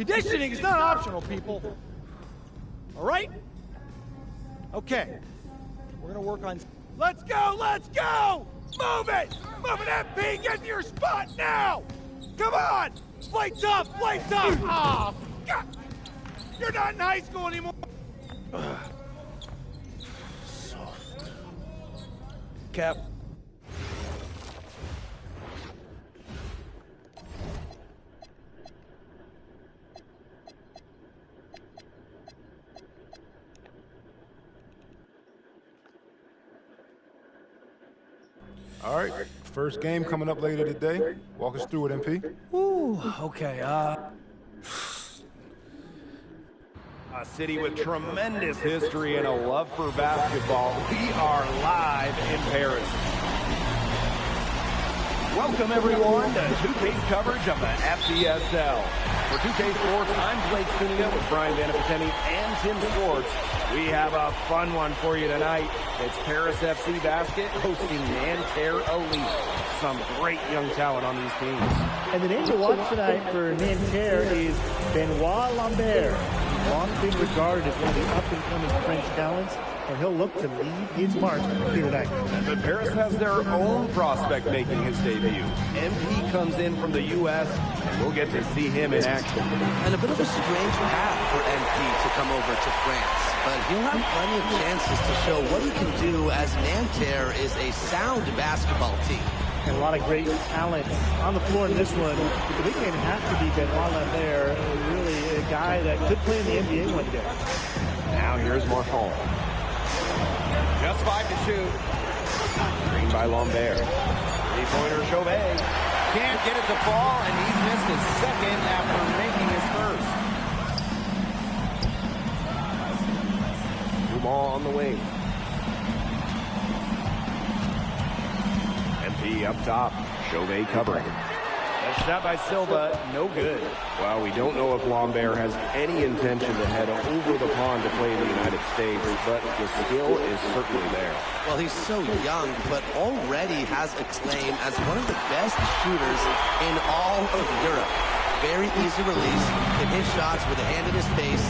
Conditioning is not optional, people. All right? Okay. We're gonna work on... Let's go! Let's go! Move it! Move it, MP! Get to your spot now! Come on! Play tough! Play tough! Oh, God! You're not in high school anymore! Soft. Cap. All right, first game coming up later today. Walk us through it, MP. Ooh, okay, A city with tremendous history and a love for basketball. We are live in Paris. Welcome, everyone, to 2K's coverage of the FDSL. For 2K Sports, I'm Blake Zuniga with Brian Vanapateni and Tim Swartz. We have a fun one for you tonight. It's Paris FC Basket hosting Nanterre Elite. Some great young talent on these teams. And the name to watch tonight for Nanterre is Benoit Lambert. He's long been regarded as one of the up-and-coming French talents, and he'll look to leave his mark here tonight. But Paris has their own prospect making his debut. MP comes in from the U.S., and we'll get to see him in action. And a bit of a strange path for MP to come over to France, but he'll have plenty of chances to show what he can do, as Nanterre is a sound basketball team. And a lot of great talent on the floor in this one. The big man has to be Benoit Lambert, really a guy that could play in the NBA one day. Now here's Marchand. Just 5 to shoot. Screen by Lambert. Three-pointer Chauvet. Can't get it to fall, and he's missed his second after making his first. Dumas on the wing. MP up top. Chauvet covering. A shot by Silva, no good. Well, we don't know if Lambert has any intention to head over the pond to play in the United States, but the skill is certainly there. Well, he's so young, but already has a claim as one of the best shooters in all of Europe. Very easy release, can hit shots with a hand in his face.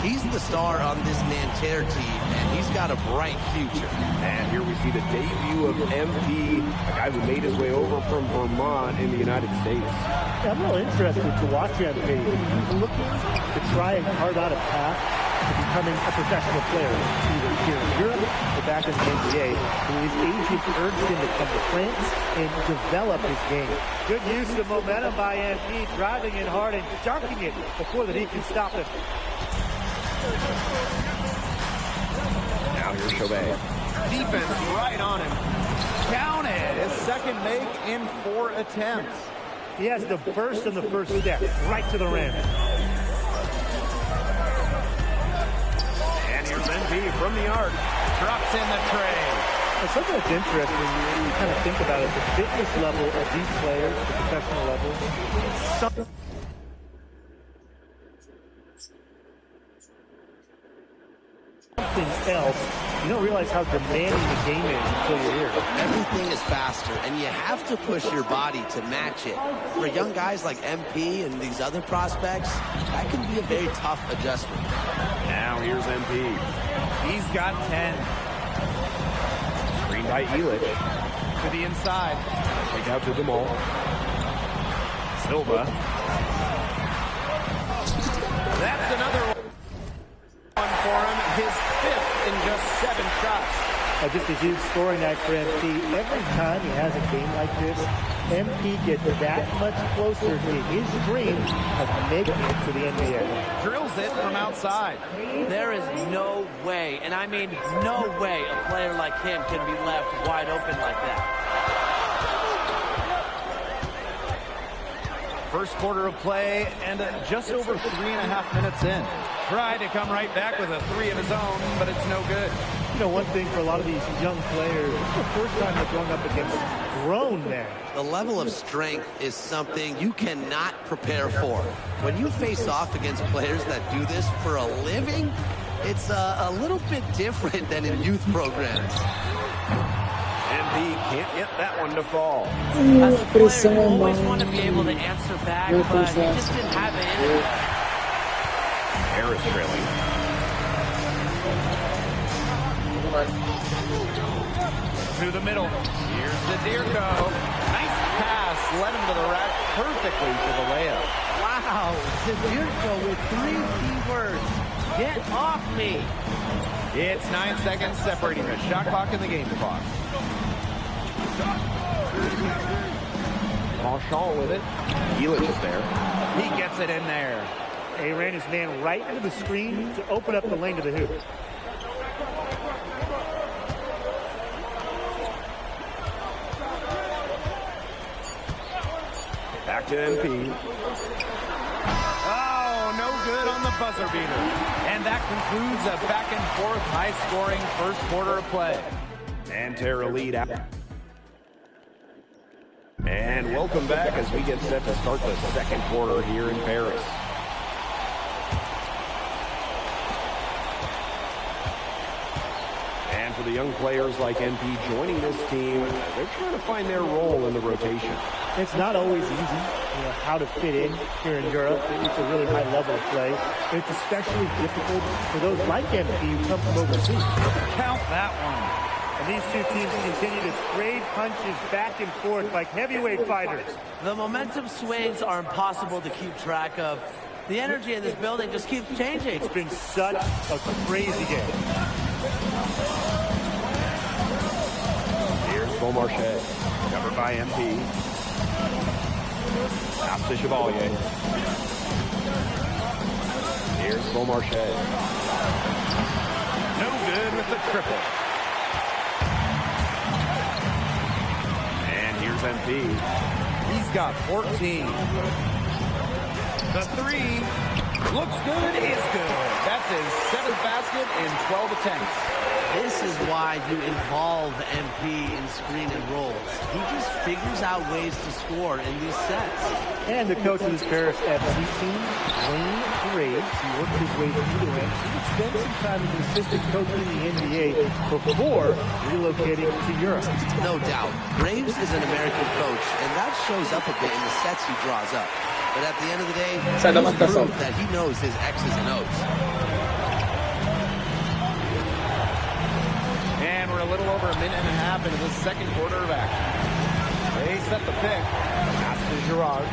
He's the star on this Nanterre team, and he's got a bright future. And here we see the debut of MP, a guy who made his way over from Vermont in the United States. Yeah, I'm real interested to watch MP. He's looking to try and carve out a path to becoming a professional player, either here in Europe or back in the NBA. His agent urged him to come to France and develop his game. Good use of momentum by MP, driving it hard and dunking it before that he can stop it. Now here's Chauvet. Defense right on him. Counted. His second make in 4 attempts. He has the burst on the first step, right to the rim. And here's MP from the arc. Drops in the tray. And something that's interesting, you kind of think about it, the fitness level of these players, the professional level. Something else, you don't realize how demanding the game is until you're here. Everything is faster, and you have to push your body to match it. For young guys like MP and these other prospects, that can be a very tough adjustment. Now here's MP. He's got 10. Screen by Elic. To the inside. Take out to Dumas. Silva. That's another one for him. His 5th in just 7 shots. Just a huge scoring night for MP. Every time he has a game like this, MP gets that much closer to his dream of making it to the NBA. Drills it from outside. There is no way, and I mean no way, a player like him can be left wide open like that. First quarter of play, and just over 3.5 minutes in. Tried to come right back with a 3 of his own, but it's no good. You know, one thing for a lot of these young players, it's the first time they're going up against grown men. The level of strength is something you cannot prepare for. When you face off against players that do this for a living, it's a little bit different than in youth programs. MP can't get that one to fall. As a player, you always want to be able to answer back, but he just didn't have it in him. Harris trailing. To the middle. Here's Zadirko. Nice pass. Led him to the rack perfectly for the layup. Wow. Zadirko with 3 key words. Get off me. It's 9 seconds separating the shot clock and the game clock. Marchand with it. Elic is there. He gets it in there. He ran his man right into the screen to open up the lane to the hoop. Back to MP. Oh, no good on the buzzer beater. And that concludes a back-and-forth, high-scoring first quarter of play. Nanterre Elite out. And welcome back as we get set to start the second quarter here in Paris. And for the young players like MP joining this team, they're trying to find their role in the rotation. It's not always easy, how to fit in here in Europe. It's a really high level of play. It's especially difficult for those like MP who come from overseas. Count that one. And these two teams continue to trade punches back and forth like heavyweight fighters. The momentum swings are impossible to keep track of. The energy in this building just keeps changing. It's been such a crazy game. Here's Beaumarchais, covered by MP. Pass to Chevalier. Here's Beaumarchais. No good with the triple. MP. He's got 14. The three looks good, is good. That's his 7th basket in 12 attempts. This is why you involve MP in screen and rolls. He just figures out ways to score in these sets. And the coach of this Paris FC team, Wayne Graves, he worked his way through the ranks. He would spend some time as an assistant coach in the NBA before relocating to Europe. No doubt. Graves is an American coach, and that shows up a bit in the sets he draws up. But at the end of the day, he's proved that he knows his X's and O's. And we're a little over a minute and a half into the second quarter of action. They set the pick. Pass to Girard.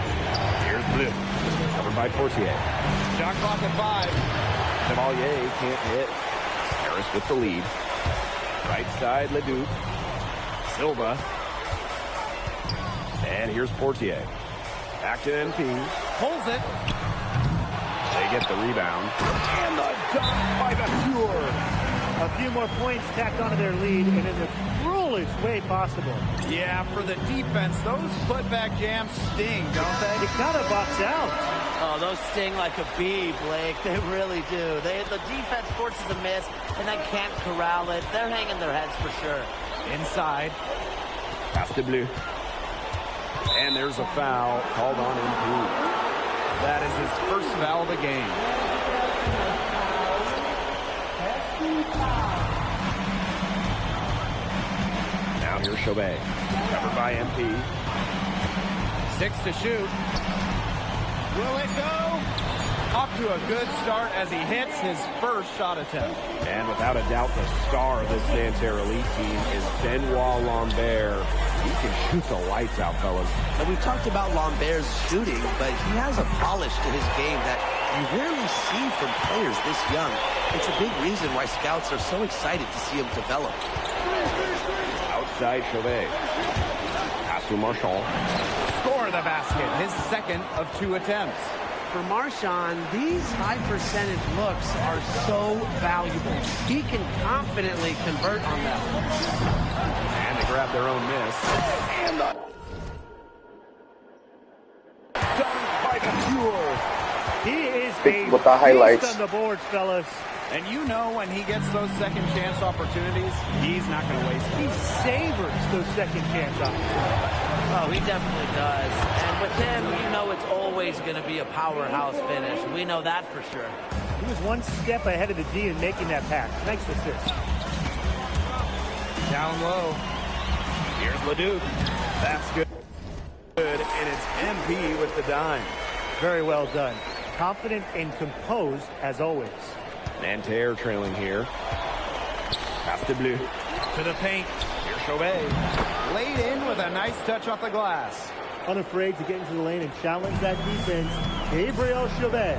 Here's Bleu, covered by Portier. Shot clock at 5. Chevalier can't hit. Harris with the lead. Right side, Leduc. Silva. And here's Portier. Back to MP. Pulls it. They get the rebound. And the dunk by Vasseur. A few more points tacked onto their lead, and in the cruelest way possible. Yeah, for the defense, those putback jams sting, don't they? They gotta box out. Oh, those sting like a bee, Blake. They really do. The defense forces a miss and then can't corral it. They're hanging their heads for sure. Inside. Pass to Bleu. And there's a foul called on MP. That is his first foul of the game. Now here's Chauvet, covered by MP. 6 to shoot. Will it go? Off to a good start as he hits his first shot attempt. And without a doubt, the star of this Nanterre Elite team is Benoit Lambert. He can shoot the lights out, fellas. And we've talked about Lambert's shooting, but he has a polish to his game that you rarely see from players this young. It's a big reason why scouts are so excited to see him develop. Outside Chauvet. Pass to Marchand. Score the basket, his second of 2 attempts. For Marchand, these high percentage looks are so valuable. He can confidently convert on them. And they grab their own miss. And the dunk by Vasseur. He is Big a with the highlights. beast on the boards, fellas. And you know when he gets those second chance opportunities, he's not going to waste He them. savors those second chance opportunities. Oh, he definitely does. And with him, you know it's always going to be a powerhouse finish. We know that for sure. He was one step ahead of the D in making that pass. Nice assist. Down low. Here's Leduc. That's good. And it's MP with the dime. Very well done. Confident and composed as always. Nanterre trailing here. Pass to Bleu. To the paint. Here's Chauvet. Laid in with a nice touch off the glass. Unafraid to get into the lane and challenge that defense. Gabriel Chauvet.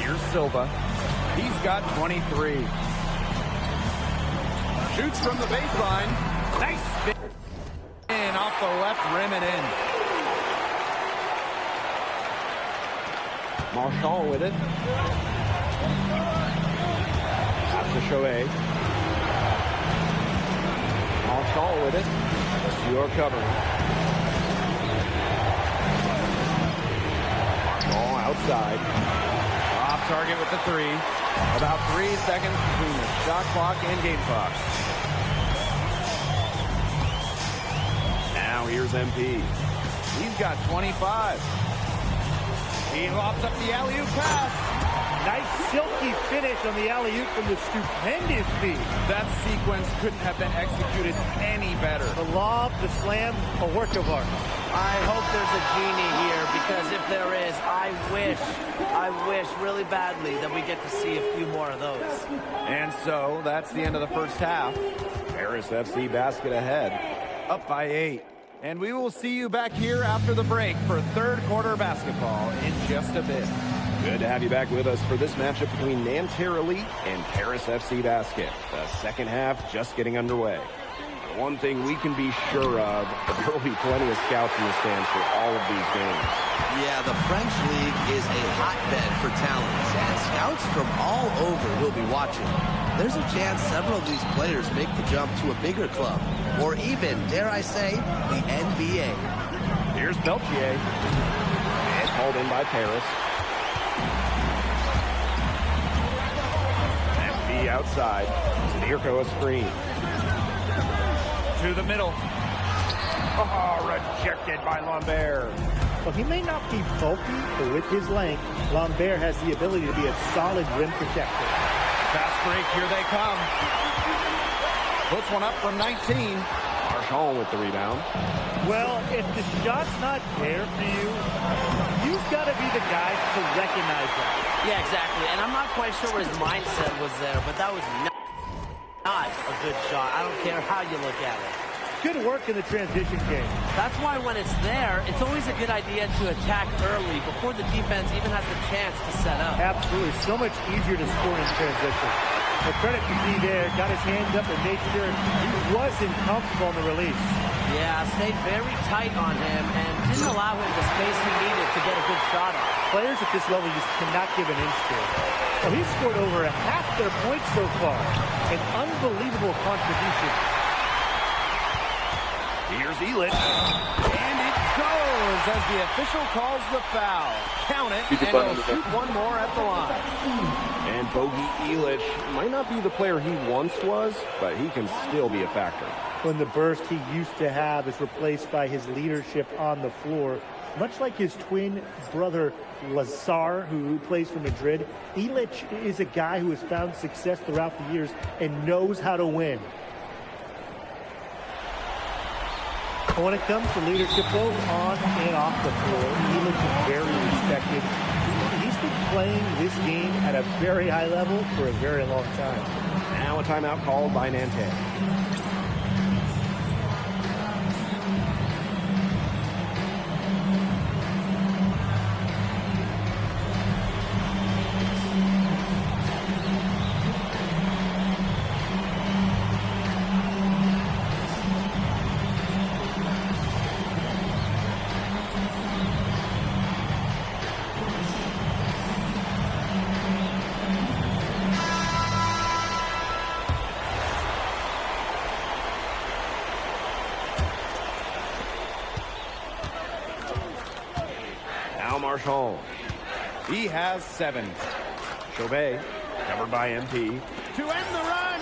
Here's Silva. He's got 23. Shoots from the baseline. Nice spin off the left rim and in. Marchand with it. Pass to Chauvet. Marchand with it. Vasseur covering. Marchand outside. Off target with the 3. About 3 seconds between the shot clock and game clock. here's MP. He's got 25. He lobs up the alley-oop pass. Nice silky finish on the alley-oop from the stupendous feed. That sequence couldn't have been executed any better. The lob, the slam, a work of art. I hope there's a genie here, because if there is, I wish really badly that we get to see a few more of those. And so, that's the end of the first half. Paris FC basket ahead, up by 8. And we will see you back here after the break for third quarter basketball in just a bit. Good to have you back with us for this matchup between Nanterre Elite and Paris FC Basket. The second half just getting underway. One thing we can be sure of, there will be plenty of scouts in the stands for all of these games. Yeah, the French League is a hotbed for talents, and scouts from all over will be watching. There's a chance several of these players make the jump to a bigger club, or even, dare I say, the NBA. Here's Belchier. It's hauled in by Paris. MP outside. Zadirko a screen. To the middle. Oh, rejected by Lambert. Well, he may not be bulky, but with his length, Lambert has the ability to be a solid rim protector. Fast break, here they come. Puts one up from 19. Marchand with the rebound. Well, if the shot's not there for you, you've got to be the guy to recognize that. Yeah, exactly. And I'm not quite sure what his mindset was there, but that was not a good shot. I don't care how you look at it. Good work in the transition game. That's why when it's there, it's always a good idea to attack early before the defense even has the chance to set up. Absolutely. So much easier to score in transition. The credit to D there. Got his hands up and made sure he wasn't comfortable in the release. Yeah, stayed very tight on him and didn't allow him the space he needed to get a good shot off. Players at this level just cannot give an inch to it. Well, he's scored over half their points so far. An unbelievable contribution. Here's Elitch. And it goes as the official calls the foul. Count it, and he'll shoot one more at the line. And Bogey Elitch might not be the player he once was, but he can still be a factor. When the burst he used to have is replaced by his leadership on the floor, much like his twin brother Lazar, who plays for Madrid, Elitch is a guy who has found success throughout the years and knows how to win. When it comes to leadership, both on and off the floor, Elitch is very respected. He's been playing this game at a very high level for a very long time. Now a timeout called by Nanterre. Marchand. He has 7. Chauvet, covered by MP. To end the run!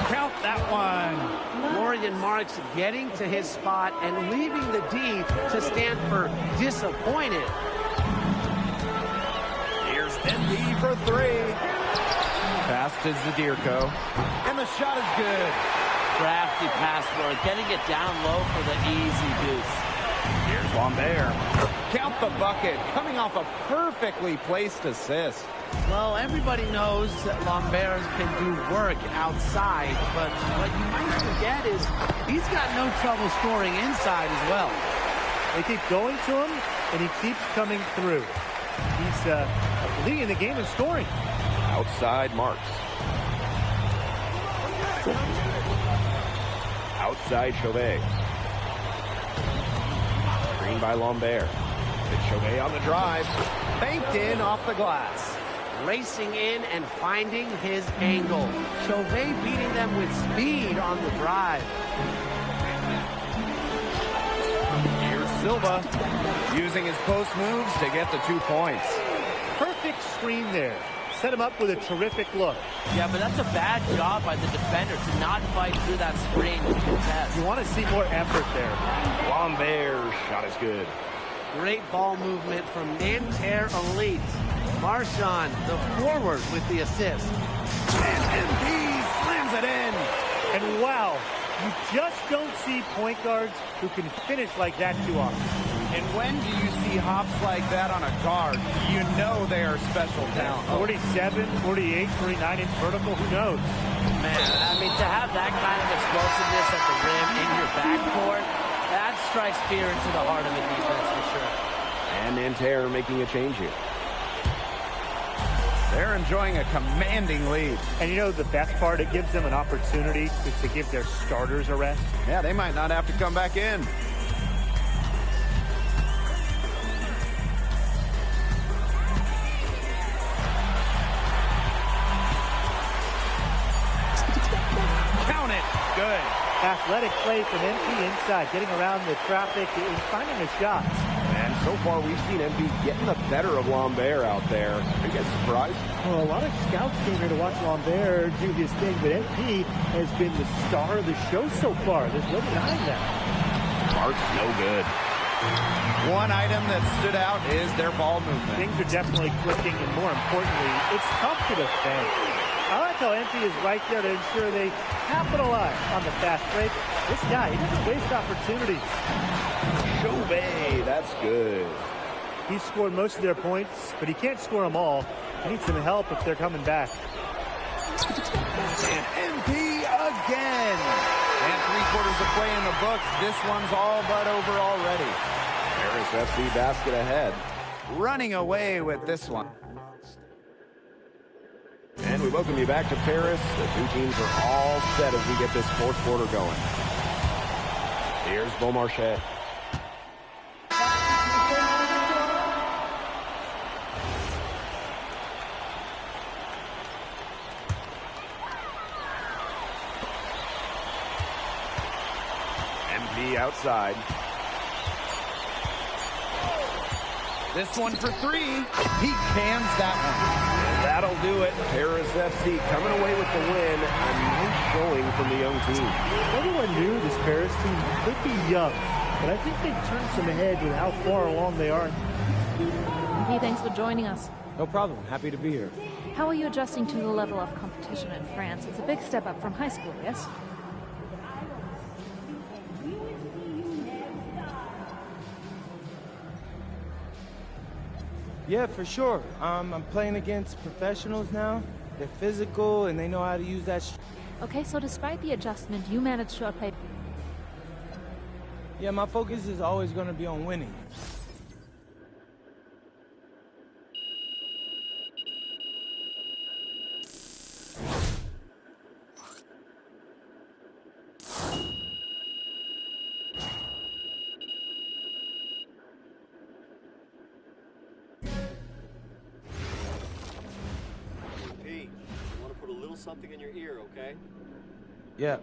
Count that one. Florian Marks getting to his spot and leaving the D to stand for disappointed. Here's MP for 3. Pass to Zadirko. And the shot is good. Crafty password, getting it down low for the easy deuce. Here's Lambert. Count the bucket, coming off a perfectly placed assist. Well, everybody knows that Lambert can do work outside, but what you might forget is he's got no trouble scoring inside as well. They keep going to him, and he keeps coming through. He's leading the game in scoring. Outside Marks. Outside Chauvet. Screen by Lambert. It's Chauvet on the drive. Banked in off the glass. Racing in and finding his angle. Chauvet beating them with speed on the drive. Here's Silva. Using his post moves to get the 2 points. Perfect screen there. set him up with a terrific look. Yeah, but that's a bad job by the defender to not fight through that screen to contest. You want to see more effort there. Lambert's shot is good. Great ball movement from Nanterre Elite. Marchand, the forward, with the assist. And MP slams it in. And wow, you just don't see point guards who can finish like that too often. And when do you see hops like that on a guard? You know they are special talent. 47, 48, 49-inch vertical, who knows? Man, I mean, to have that kind of explosiveness at the rim in your backcourt, that strikes fear into the heart of the defense for sure. And Nanterre making a change here. They're enjoying a commanding lead. And you know the best part? It gives them an opportunity to give their starters a rest. Yeah, they might not have to come back in. Count it. Good. Athletic play from MP inside, getting around the traffic and finding a shot. And so far, we've seen MP getting the better of Lambert out there. Are you guys surprised? Well, a lot of scouts came here to watch Lambert do his thing, but MP has been the star of the show so far. There's no denying that. Mark's no good. One item that stood out is their ball movement. Things are definitely clicking, and more importantly, it's tough to defend. I like how MP is right there to ensure they capitalize on the fast break. This guy, he doesn't waste opportunities. Chauvet, that's good. He scored most of their points, but he can't score them all. He needs some help if they're coming back. And MP again. And 3/4 of play in the books. This one's all but over already. Paris FC basket ahead. Running away with this one. And we welcome you back to Paris. The two teams are all set as we get this fourth quarter going. Here's Beaumarchais. MP outside. This one for three. He cans that one. And that'll do it. Paris FC coming away with the win. A nice showing from the young team. Everyone knew this Paris team could be young, but I think they've turned some heads with how far along they are. Hey, thanks for joining us. No problem. Happy to be here. How are you adjusting to the level of competition in France? It's a big step up from high school, yes? Yeah, for sure. I'm playing against professionals now. They're physical, and they know how to use that. Okay, so despite the adjustment, you managed to outplay. Yeah, my focus is always going to be on winning. Something in your ear, okay? Yeah.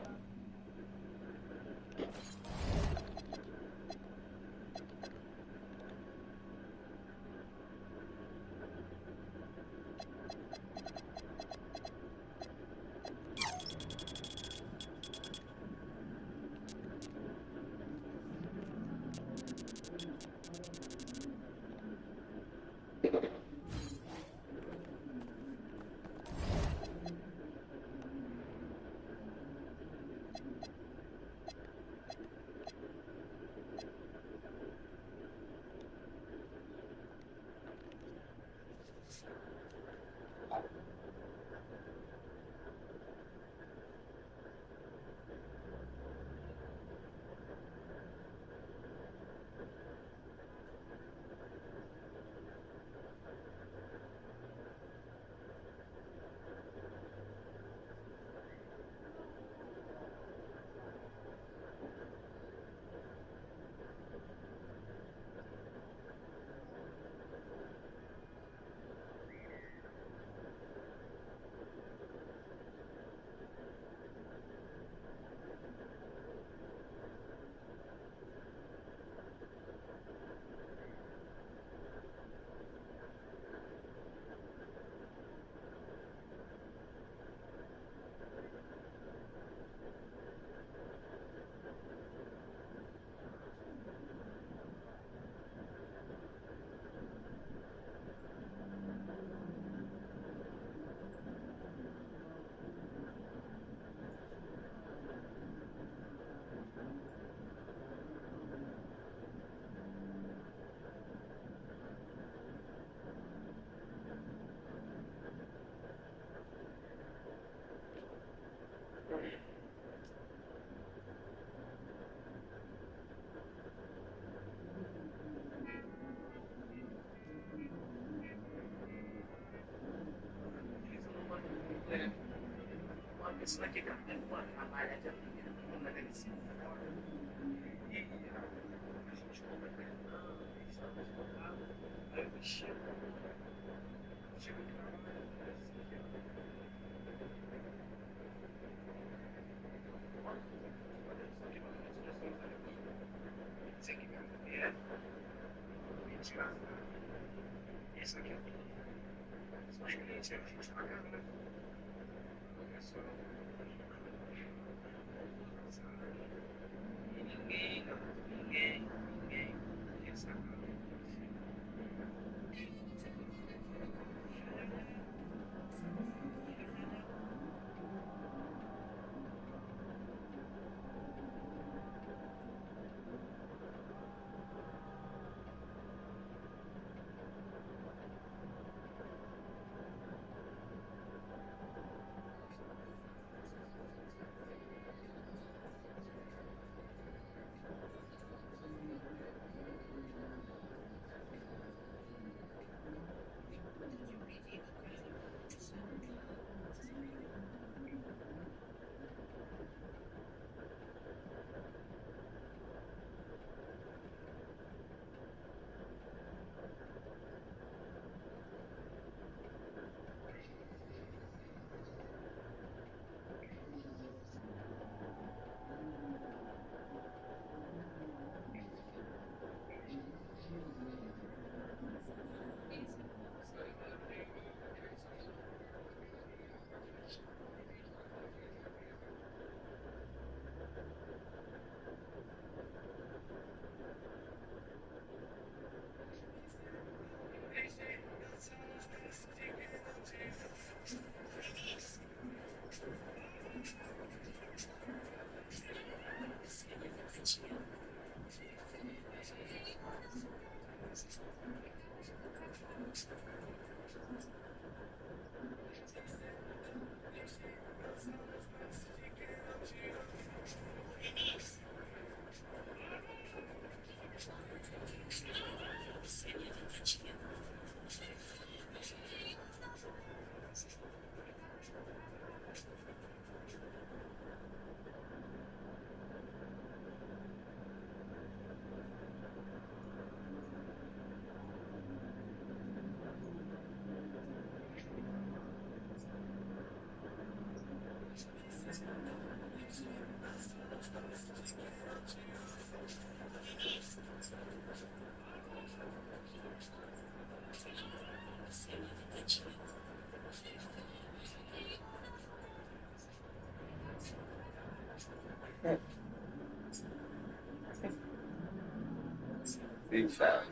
Deixa.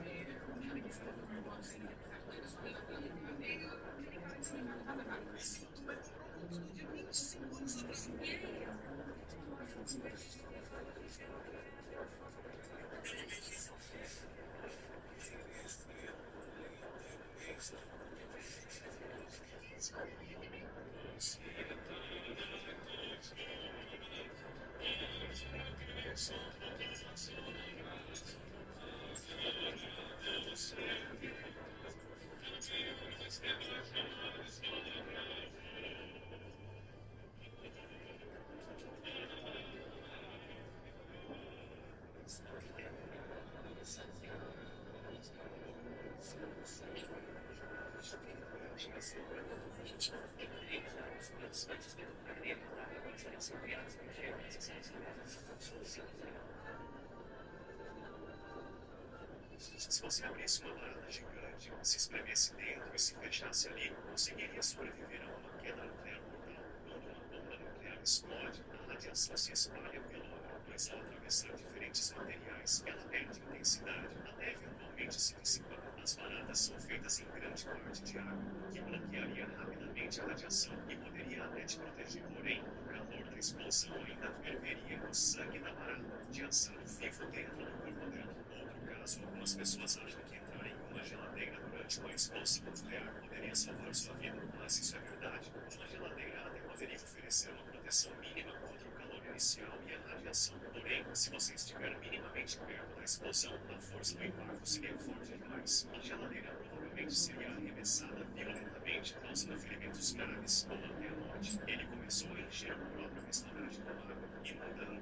Se você abrisse uma lata gigante, se espremesse dentro e se fechasse ali, conseguiria sobreviver a uma queda nuclear mortal. Quando uma bomba nuclear explode, a radiação se espalha pelo ar, pois ao atravessar diferentes materiais, ela perde intensidade, até eventualmente se dissipar. As baratas são feitas em grande parte de água, o que bloquearia rapidamente a radiação e poderia até te proteger. Porém, o calor da explosão ainda ferveria no sangue da barata, te assando vivo dentro do corpo dela. Outro caso, algumas pessoas acham que entrar em uma geladeira durante uma explosão nuclear poderia salvar sua vida, mas isso é verdade. Uma geladeira até poderia oferecer uma proteção mínima contra o calor inicial e a radiação. Porém, se você estiver minimamente perto da explosão, a força do impacto seria forte demais. A geladeira provavelmente provavelmente seria arremessada violentamente, causando ferimentos graves ou até a morte. Ele começou a encher o próprio restaurante com água, inundando-o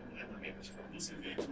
completamente. Você veja.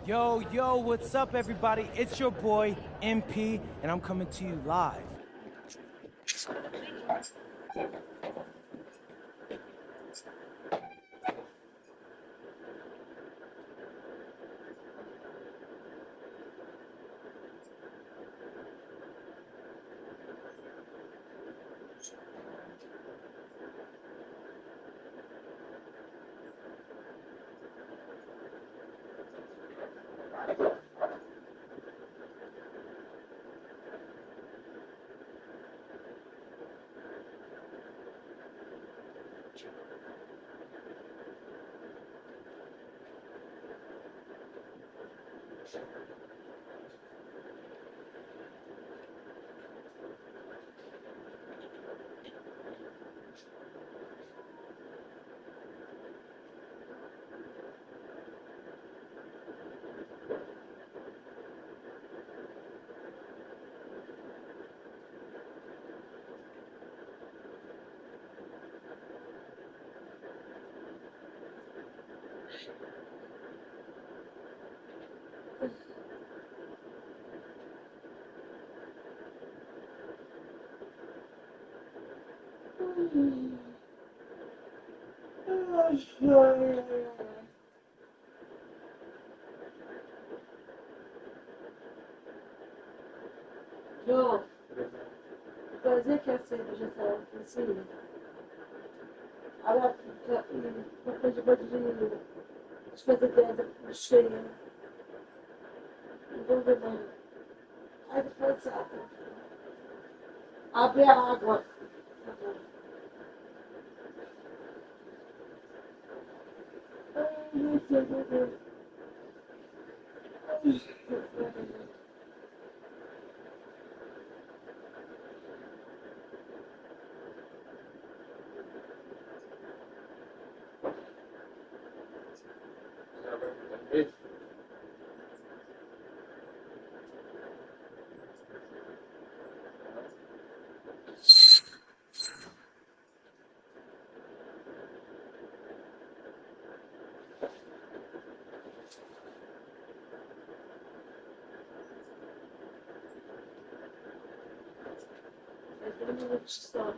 Yo, yo, what's up, everybody? It's your boy, MP, and I'm coming to you live. Joe, fazer que a cerveja está assim. Ela fica depois de fazer dentro cheia. Não vou ver não. Aí depois abre a água. Ai, meu Deus, meu Deus. Só.